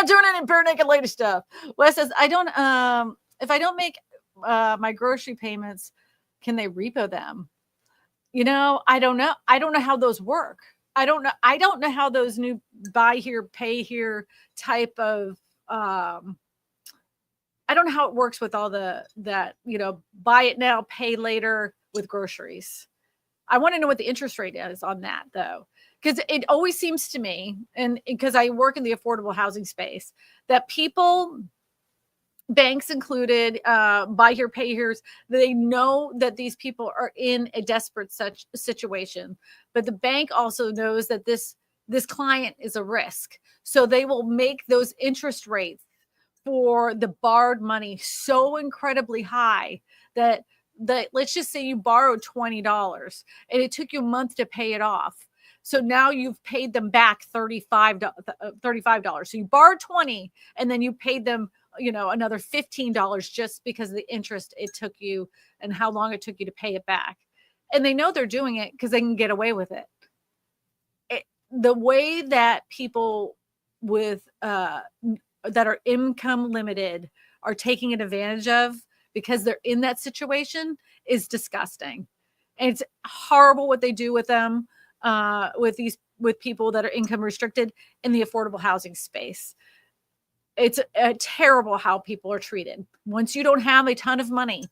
A: doing any bare naked lady stuff. Wes says, if I don't make my grocery payments, can they repo them? I don't know. I don't know how those work. I don't know how those new buy here, pay here type of, I don't know how it works with all that, buy it now, pay later with groceries. I want to know what the interest rate is on that though. Because it always seems to me, and because I work in the affordable housing space, that people, banks included, buy here, pay here's, they know that these people are in a desperate such situation, but the bank also knows that this client is a risk. So they will make those interest rates for the borrowed money so incredibly high that let's just say you borrowed $20 and it took you a month to pay it off. So now you've paid them back $35. So you borrowed $20 and then you paid them, another $15 just because of the interest it took you and how long it took you to pay it back. And they know they're doing it because they can get away with it. The way that people with that are income limited are taking advantage of because they're in that situation is disgusting. And it's horrible what they do with them, with people that are income restricted in the affordable housing space. It's terrible how people are treated. Once you don't have a ton of money,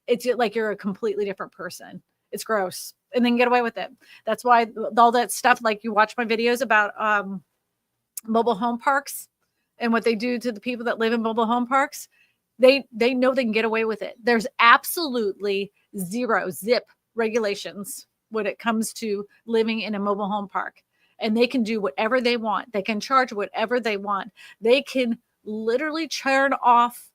A: it's like you're a completely different person. It's gross. And then get away with it. That's why all that stuff, like you watch my videos about mobile home parks and what they do to the people that live in mobile home parks, they know they can get away with it. There's absolutely zip regulations when it comes to living in a mobile home park. And they can do whatever they want. They can charge whatever they want. They can literally turn off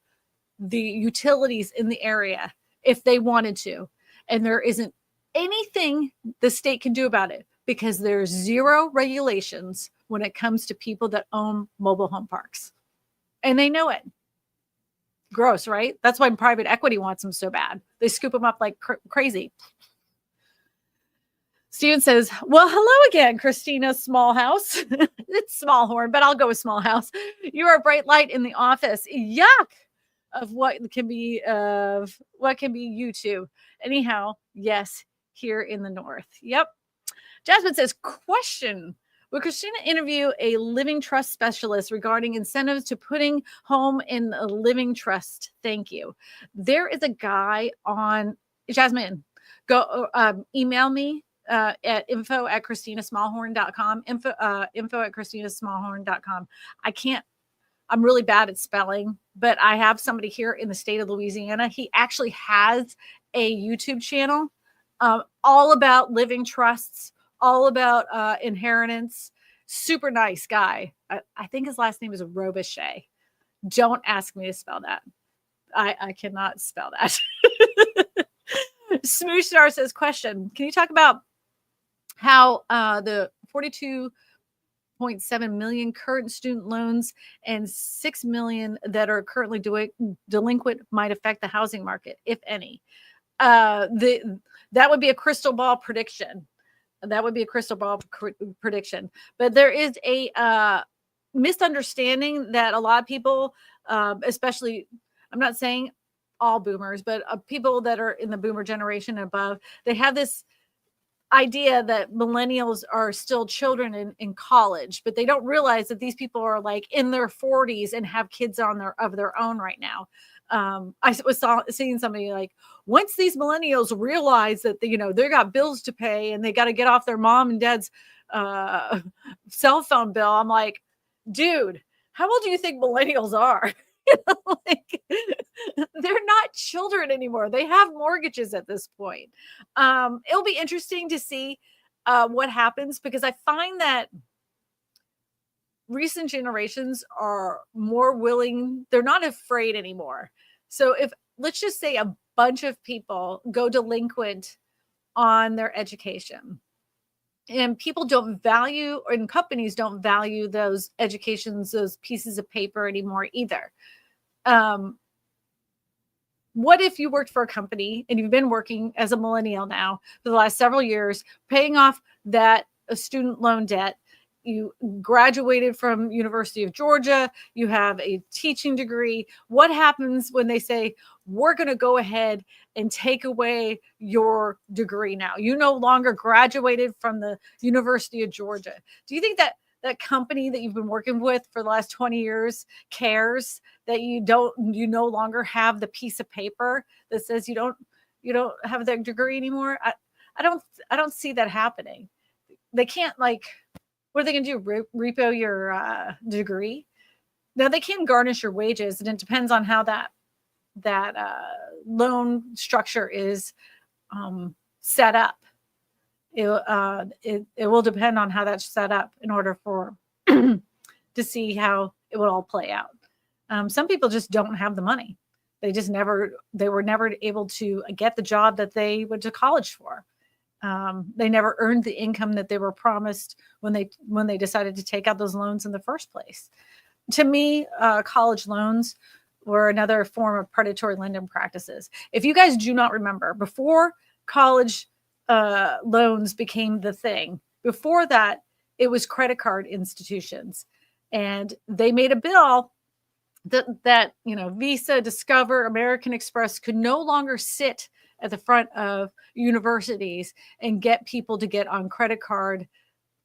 A: the utilities in the area if they wanted to. And there isn't anything the state can do about it because there's zero regulations when it comes to people that own mobile home parks. And they know it. Gross, right? That's why private equity wants them so bad. They scoop them up like crazy. Steven says, well, hello again, Kristina Smallhouse. It's Smallhorn, but I'll go with Smallhouse. You are a bright light in the office. Yuck of what can be YouTube. Anyhow, yes, here in the north. Yep. Jasmine says, question. Will Kristina interview a living trust specialist regarding incentives to putting home in a living trust? Thank you. There is a guy on, Jasmine, go email me at info@kristinasmallhorn.com, info@kristinasmallhorn.com. I'm really bad at spelling, but I have somebody here in the state of Louisiana. He actually has a YouTube channel all about living trusts, all about inheritance. Super nice guy. I think his last name is Robichaud. Don't ask me to spell that. I cannot spell that. Smoosh Star says, question. Can you talk about how the 42.7 million current student loans and 6 million that are currently delinquent might affect the housing market, if any? That would be a crystal ball prediction. But there is a misunderstanding that a lot of people, especially I'm not saying all boomers, but people that are in the boomer generation and above, they have this idea that millennials are still children in college, but they don't realize that these people are like in their 40s and have kids of their own right now. I was seeing somebody like, once these millennials realize that they got bills to pay and they got to get off their mom and dad's cell phone bill. I'm like, dude, how old do you think millennials are? Like, they're not children anymore. They have mortgages at this point. It'll be interesting to see what happens, because I find that recent generations are more willing. They're not afraid anymore. So if, let's just say, a bunch of people go delinquent on their education, and people don't value, and companies don't value those educations, those pieces of paper anymore either. What if you worked for a company and you've been working as a millennial now for the last several years, paying off that student loan debt? You graduated from University of Georgia, you have a teaching degree. What happens when they say, we're going to go ahead and take away your degree now? You no longer graduated from the University of Georgia. Do you think that that company that you've been working with for the last 20 years cares that you no longer have the piece of paper that says you don't have the degree anymore? I don't see that happening. They can't, like, what are they going to do? Repo your degree? Now, they can garnish your wages, and it depends on how that loan structure is set up. It will depend on how that's set up in order for to see how it would all play out. Some people just don't have the money. They were never able to get the job that they went to college for. They never earned the income that they were promised when they decided to take out those loans in the first place. To me, college loans were another form of predatory lending practices. If you guys do not remember, before college loans became the thing, before that, it was credit card institutions, and they made a bill that Visa, Discover, American Express could no longer sit at the front of universities and get people to get on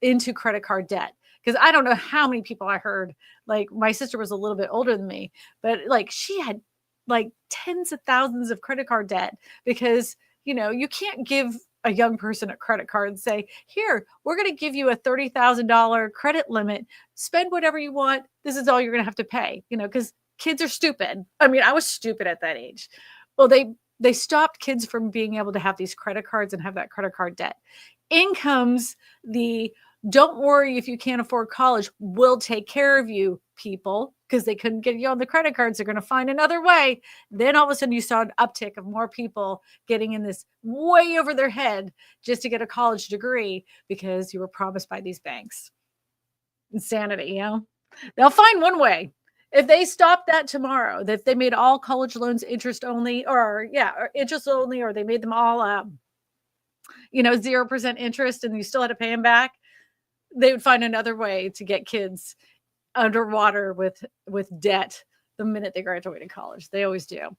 A: into credit card debt. Because I don't know how many people I heard, like, my sister was a little bit older than me, but like, she had like tens of thousands of credit card debt, because you can't give a young person a credit card and say, here, we're going to give you a $30,000 credit limit. Spend whatever you want. This is all you're going to have to pay, because kids are stupid. I mean, I was stupid at that age. Well, they stopped kids from being able to have these credit cards and have that credit card debt. In comes the, don't worry if you can't afford college, we'll take care of you people, because they couldn't get you on the credit cards. They're going to find another way. Then all of a sudden you saw an uptick of more people getting in this way over their head just to get a college degree because you were promised by these banks. Insanity, They'll find one way. If they stop that tomorrow, that if they made all college loans interest only, or interest only, or they made them all 0% interest and you still had to pay them back, they would find another way to get kids underwater with debt the minute they graduated college. They always do.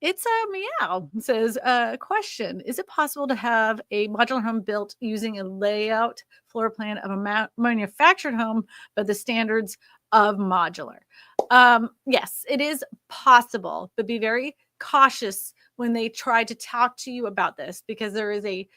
A: It's a meow. It says, question, is it possible to have a modular home built using a layout floor plan of a manufactured home, but the standards of modular? Yes, it is possible, but be very cautious when they try to talk to you about this, because there is a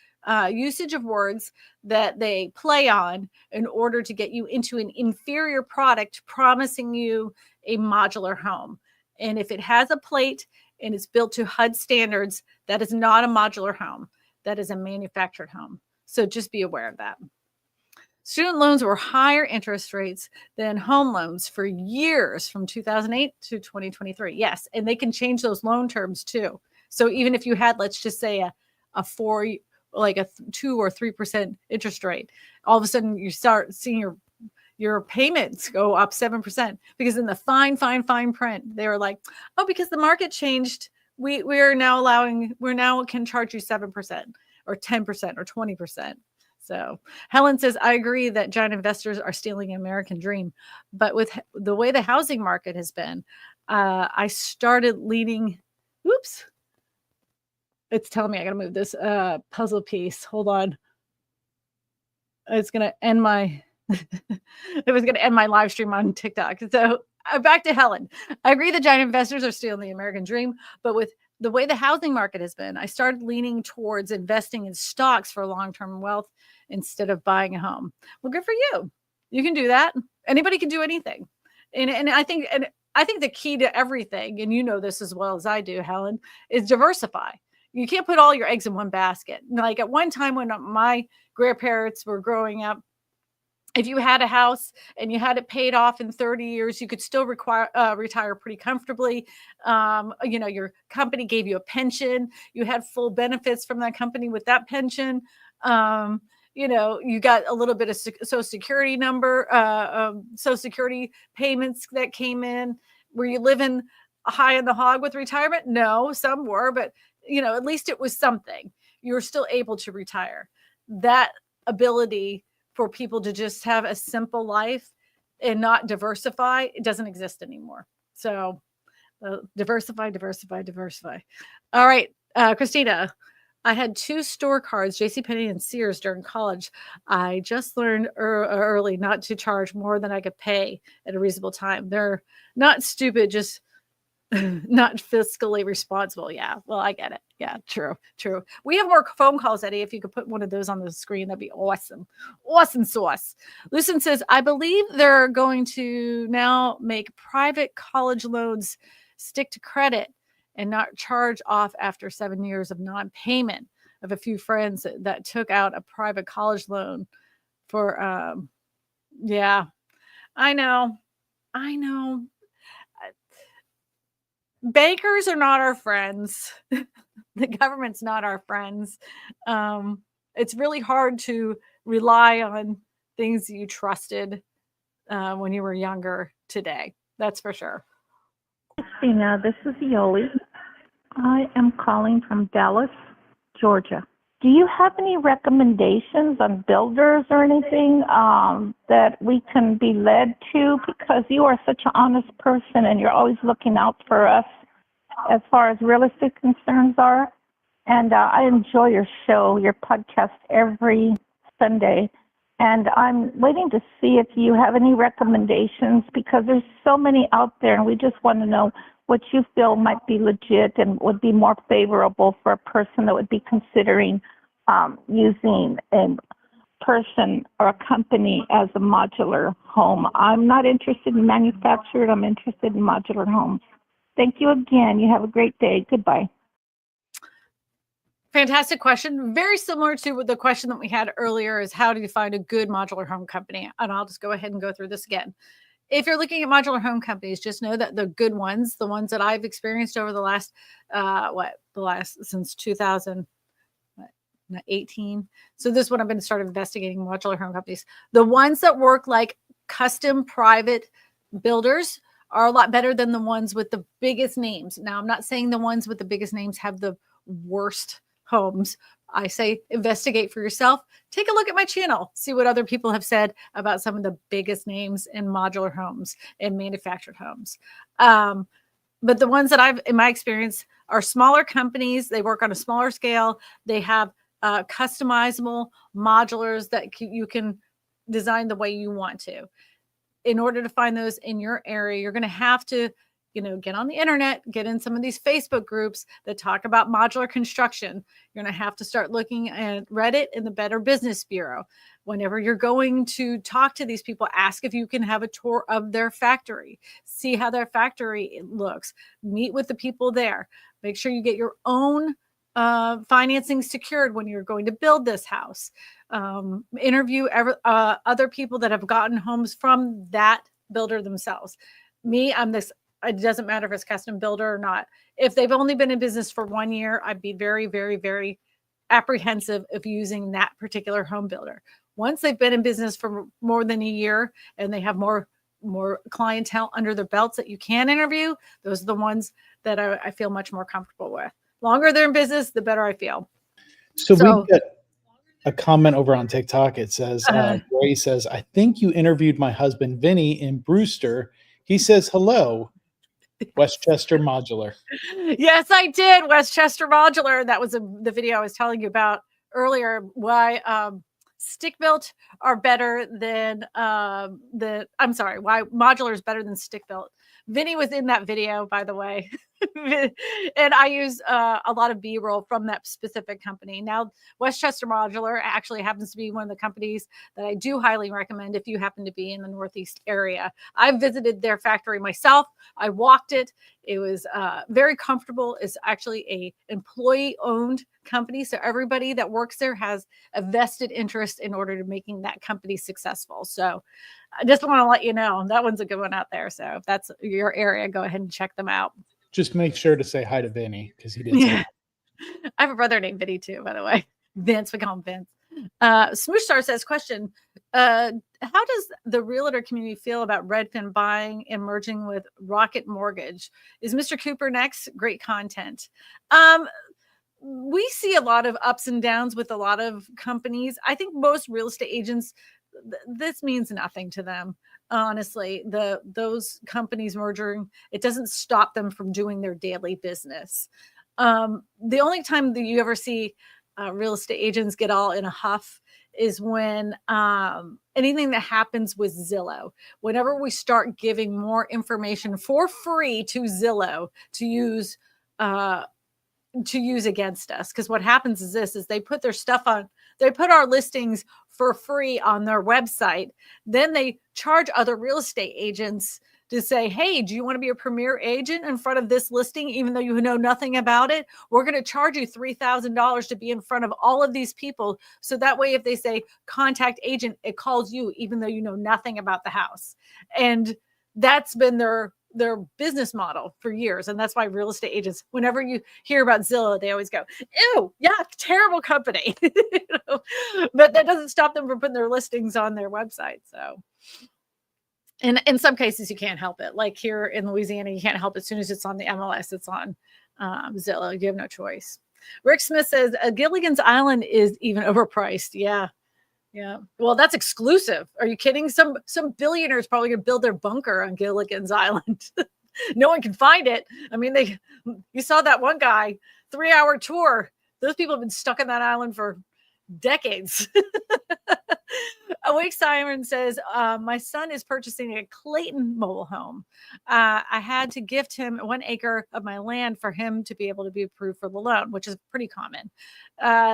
A: usage of words that they play on in order to get you into an inferior product promising you a modular home. And if it has a plate and it's built to HUD standards, that is not a modular home. That is a manufactured home. So just be aware of that. Student loans were higher interest rates than home loans for years, from 2008 to 2023. Yes, and they can change those loan terms too. So even if you had, let's just say a 2 or 3% interest rate, all of a sudden you start seeing your payments go up 7%, because in the fine print, they were like, oh, because the market changed, we now can charge you 7% or 10% or 20%. So Helen says, I agree that giant investors are stealing the American dream. But with the way the housing market has been, I started leaning, whoops, it's telling me I got to move this puzzle piece. Hold on. It's going to end my, it was going to end my live stream on TikTok. So back to Helen. I agree that giant investors are stealing the American dream, but with the way the housing market has been, I started leaning towards investing in stocks for long-term wealth instead of buying a home. Well, good for you. You can do that. Anybody can do anything. And I think the key to everything, and you know this as well as I do, Helen, is diversify. You can't put all your eggs in one basket. Like at one time when my grandparents were growing up, if you had a house and you had it paid off in 30 years, you could still retire pretty comfortably. Your company gave you a pension. You had full benefits from that company with that pension. You got a little bit of Social Security Social Security payments that came in. Were you living high in the hog with retirement? No, some were, but at least it was something. You were still able to retire. That ability for people to just have a simple life and not diversify, it doesn't exist anymore. So diversify. All right, Kristina, I had 2 store cards, JCPenney and Sears, during college. I just learned early not to charge more than I could pay at a reasonable time. They're not stupid, just not fiscally responsible. Yeah, well, I get it. Yeah, true. We have more phone calls, Eddie. If you could put one of those on the screen, that'd be awesome. Awesome sauce. Lucen says, I believe they're going to now make private college loans stick to credit and not charge off after 7 years of non-payment. Of a few friends that took out a private college loan for, yeah, I know. Bankers are not our friends. The government's not our friends. It's really hard to rely on things you trusted when you were younger today. That's for sure.
D: Kristina, this is Yoli. I am calling from Dallas, Georgia. Do you have any recommendations on builders or anything that we can be led to? Because you are such an honest person and you're always looking out for us as far as real estate concerns are. And I enjoy your show, your podcast every Sunday. And I'm waiting to see if you have any recommendations because there's so many out there and we just want to know what you feel might be legit and would be more favorable for a person that would be considering using a person or a company as a modular home. I'm not interested in manufactured. I'm interested in modular homes. Thank you again. You have a great day. Goodbye.
A: Fantastic question. Very similar to the question that we had earlier is how do you find a good modular home company? And I'll just go ahead and go through this again. If you're looking at modular home companies, just know that the good ones, the ones that I've experienced over the last, since 2018. So this is when I've been started investigating modular home companies. The ones that work like custom private builders are a lot better than the ones with the biggest names. Now, I'm not saying the ones with the biggest names have the worst homes. I say investigate for yourself. Take a look at my channel. See what other people have said about some of the biggest names in modular homes and manufactured homes. But the ones that I've, in my experience, are smaller companies. They work on a smaller scale. They have customizable modulars that you can design the way you want to. In order to find those in your area, you're going to have to get on the internet, get in some of these Facebook groups that talk about modular construction. You're going to have to start looking at Reddit and the Better Business Bureau. Whenever you're going to talk to these people, ask if you can have a tour of their factory, see how their factory looks, meet with the people there. Make sure you get your own financing secured when you're going to build this house. Interview other people that have gotten homes from that builder themselves. Me, I'm this. It doesn't matter if it's custom builder or not. If they've only been in business for 1 year, I'd be very, very, very apprehensive of using that particular home builder. Once they've been in business for more than a year and they have more clientele under their belts that you can interview, those are the ones that I feel much more comfortable with. Longer they're in business, the better I feel.
B: So we've got a comment over on TikTok. It says, Ray says, I think you interviewed my husband, Vinny, in Brewster. He says, hello, Westchester Modular.
A: Yes, I did. Westchester Modular. That was the video I was telling you about earlier. Why stick built are better than why modular is better than stick built. Vinny was in that video, by the way. And I use a lot of B-roll from that specific company. Now, Westchester Modular actually happens to be one of the companies that I do highly recommend if you happen to be in the Northeast area. I visited their factory myself. I walked it. It was very comfortable. It's actually a employee-owned company, so everybody that works there has a vested interest in order to making that company successful. So I just want to let you know that one's a good one out there. So if that's your area, go ahead and check them out.
B: Just make sure to say hi to Vinny because he did say
A: I have a brother named Vinny too, by the way. Vince, we call him Vince. Smoosh Star says, question, how does the realtor community feel about Redfin buying and merging with Rocket Mortgage? Is Mr. Cooper next? Great content. We see a lot of ups and downs with a lot of companies. I think most real estate agents, this means nothing to them. Honestly, those companies merging, it doesn't stop them from doing their daily business. The only time that you ever see real estate agents get all in a huff is when anything that happens with Zillow. Whenever we start giving more information for free to Zillow to use against us, because what happens is they put their stuff on, they put our listings for free on their website. Then they charge other real estate agents to say, hey, do you want to be a premier agent in front of this listing, even though you know nothing about it? We're going to charge you $3,000 to be in front of all of these people. So that way, if they say contact agent, it calls you, even though you know nothing about the house. And that's been their business model for years. And that's why real estate agents, whenever you hear about Zillow, they always go, ew, yeah, terrible company. But that doesn't stop them from putting their listings on their website. So, and in some cases, you can't help it. Like here in Louisiana, you can't help it. As soon as it's on the MLS, it's on Zillow. You have no choice. Rick Smith says, Gilligan's Island is even overpriced. Yeah. Yeah. Well, that's exclusive. Are you kidding? Some billionaires probably going to build their bunker on Gilligan's Island. No one can find it. I mean, you saw that one guy, 3-hour tour. Those people have been stuck on that island for decades. Awake Siren says, my son is purchasing a Clayton mobile home. I had to gift him 1 acre of my land for him to be able to be approved for the loan, which is pretty common.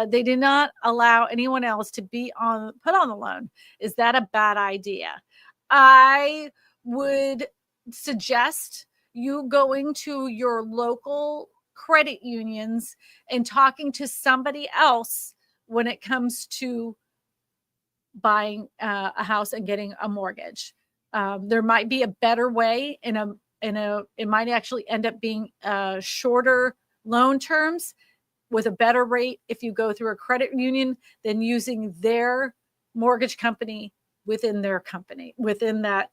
A: They did not allow anyone else to put on the loan. Is that a bad idea? I would suggest you going to your local credit unions and talking to somebody else when it comes to buying a house and getting a mortgage. There might be a better way it might actually end up being shorter loan terms with a better rate if you go through a credit union than using their mortgage company within their company, within that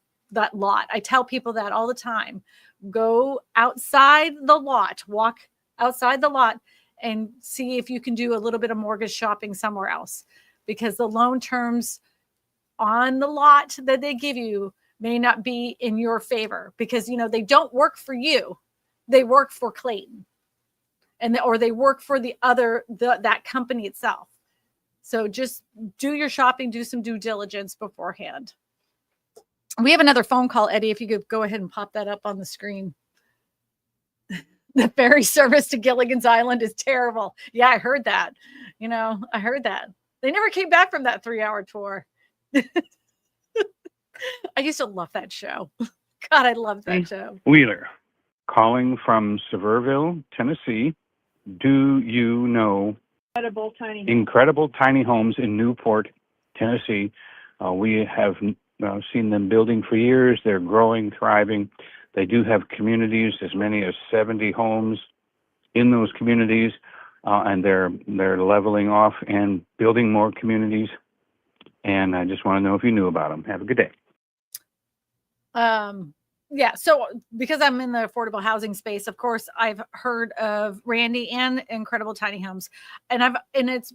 A: lot. I tell people that all the time. Go outside the lot, walk outside the lot and see if you can do a little bit of mortgage shopping somewhere else, because the loan terms on the lot that they give you may not be in your favor, because they don't work for you. They work for Clayton or they work for that company itself. So just do your shopping, do some due diligence beforehand. We have another phone call, Eddie, if you could go ahead and pop that up on the screen. The ferry service to Gilligan's Island is terrible. Yeah, I heard that. I heard that. They never came back from that 3-hour tour. I used to love that show. God, I love that show.
E: Wheeler, calling from Sevierville, Tennessee. Do you know Incredible Tiny Homes in Newport, Tennessee? We have seen them building for years. They're growing, thriving. They do have communities, as many as 70 homes in those communities, and they're leveling off and building more communities. And I just want to know if you knew about them. Have a good day.
A: Yeah. So because I'm in the affordable housing space, of course, I've heard of Randy and Incredible Tiny Homes, and it's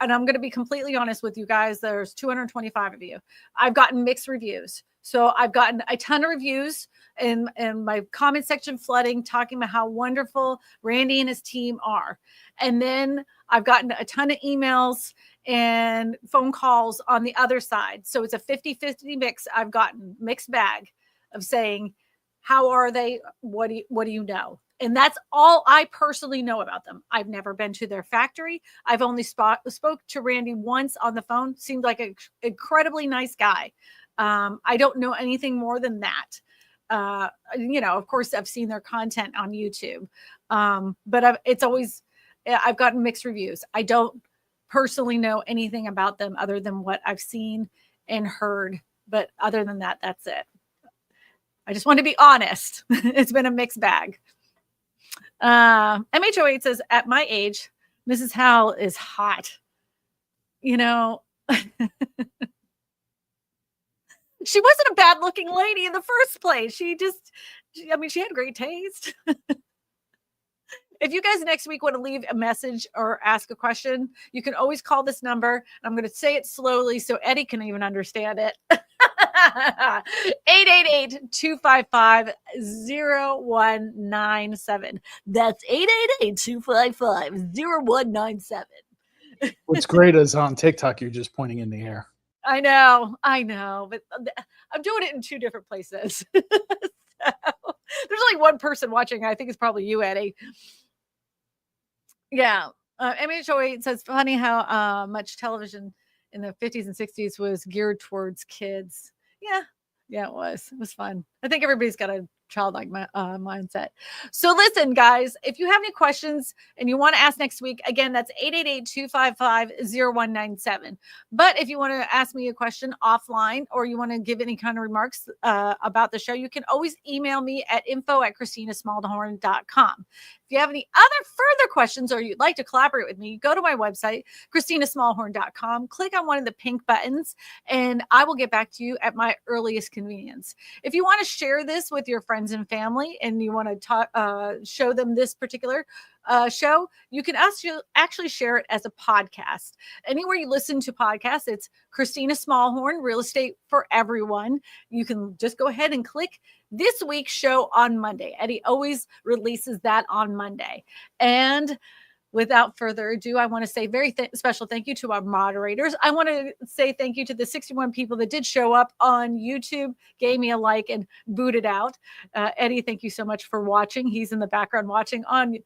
A: and I'm going to be completely honest with you guys, there's 225 of you. I've gotten mixed reviews. So I've gotten a ton of reviews in my comment section flooding, talking about how wonderful Randy and his team are. And then I've gotten a ton of emails and phone calls on the other side. So it's a 50-50 mix. I've gotten mixed bag of saying, how are they? What do you know? And that's all I personally know about them. I've never been to their factory. I've only spoke to Randy once on the phone. Seemed like an incredibly nice guy. I don't know anything more than that. Of course, I've seen their content on YouTube. But I've gotten mixed reviews. I don't personally know anything about them other than what I've seen and heard. But other than that, that's it. I just want to be honest. It's been a mixed bag. MH08 says, at my age, Mrs. Howell is hot. She wasn't a bad looking lady in the first place. She had great taste. If you guys next week want to leave a message or ask a question, you can always call this number. I'm going to say it slowly so Eddie can even understand it. 888-255-0197. That's 888-255-0197.
B: What's great is on TikTok, you're just pointing in the air.
A: I know, but I'm doing it in two different places. So, there's only one person watching. I think it's probably you, Eddie. Yeah. MH08 says, funny how much television in the 50s and 60s was geared towards kids. Yeah, it was fun. I think everybody's got a childlike mindset. So listen, guys, if you have any questions and you want to ask next week, again, that's 888-255-0197. But if you want to ask me a question offline or you want to give any kind of remarks about the show, you can always email me at info@KristinaSmallhorn.com. If you have any other further questions or you'd like to collaborate with me, go to my website, KristinaSmallhorn.com, click on one of the pink buttons, and I will get back to you at my earliest convenience. If you want to share this with your friends and family and you want to show them this particular show, you can actually share it as a podcast. Anywhere you listen to podcasts, it's Kristina Smallhorn, Real Estate for Everyone. You can just go ahead and click this week's show on Monday. Eddie always releases that on Monday. And without further ado, I want to say very special thank you to our moderators. I want to say thank you to the 61 people that did show up on YouTube, gave me a like, and booted out. Eddie, thank you so much for watching. He's in the background watching on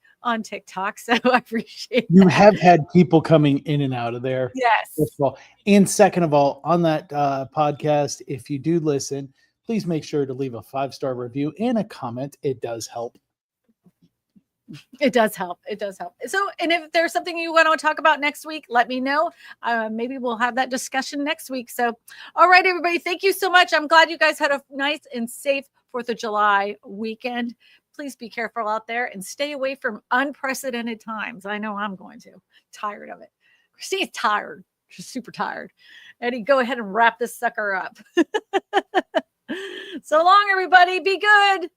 A: TikTok, so I appreciate
B: You
A: that.
B: have had people coming in and out of there.
A: Yes.
B: First of all. And second of all, on that podcast, if you do listen, please make sure to leave a 5-star review and a comment. It does help.
A: It does help. So, and if there's something you want to talk about next week, let me know. Maybe we'll have that discussion next week. So, all right, everybody, thank you so much. I'm glad you guys had a nice and safe 4th of July weekend. Please be careful out there and stay away from unprecedented times. I know I'm going to. Tired of it. Christine's tired. She's super tired. Eddie, go ahead and wrap this sucker up. So long, everybody. Be good.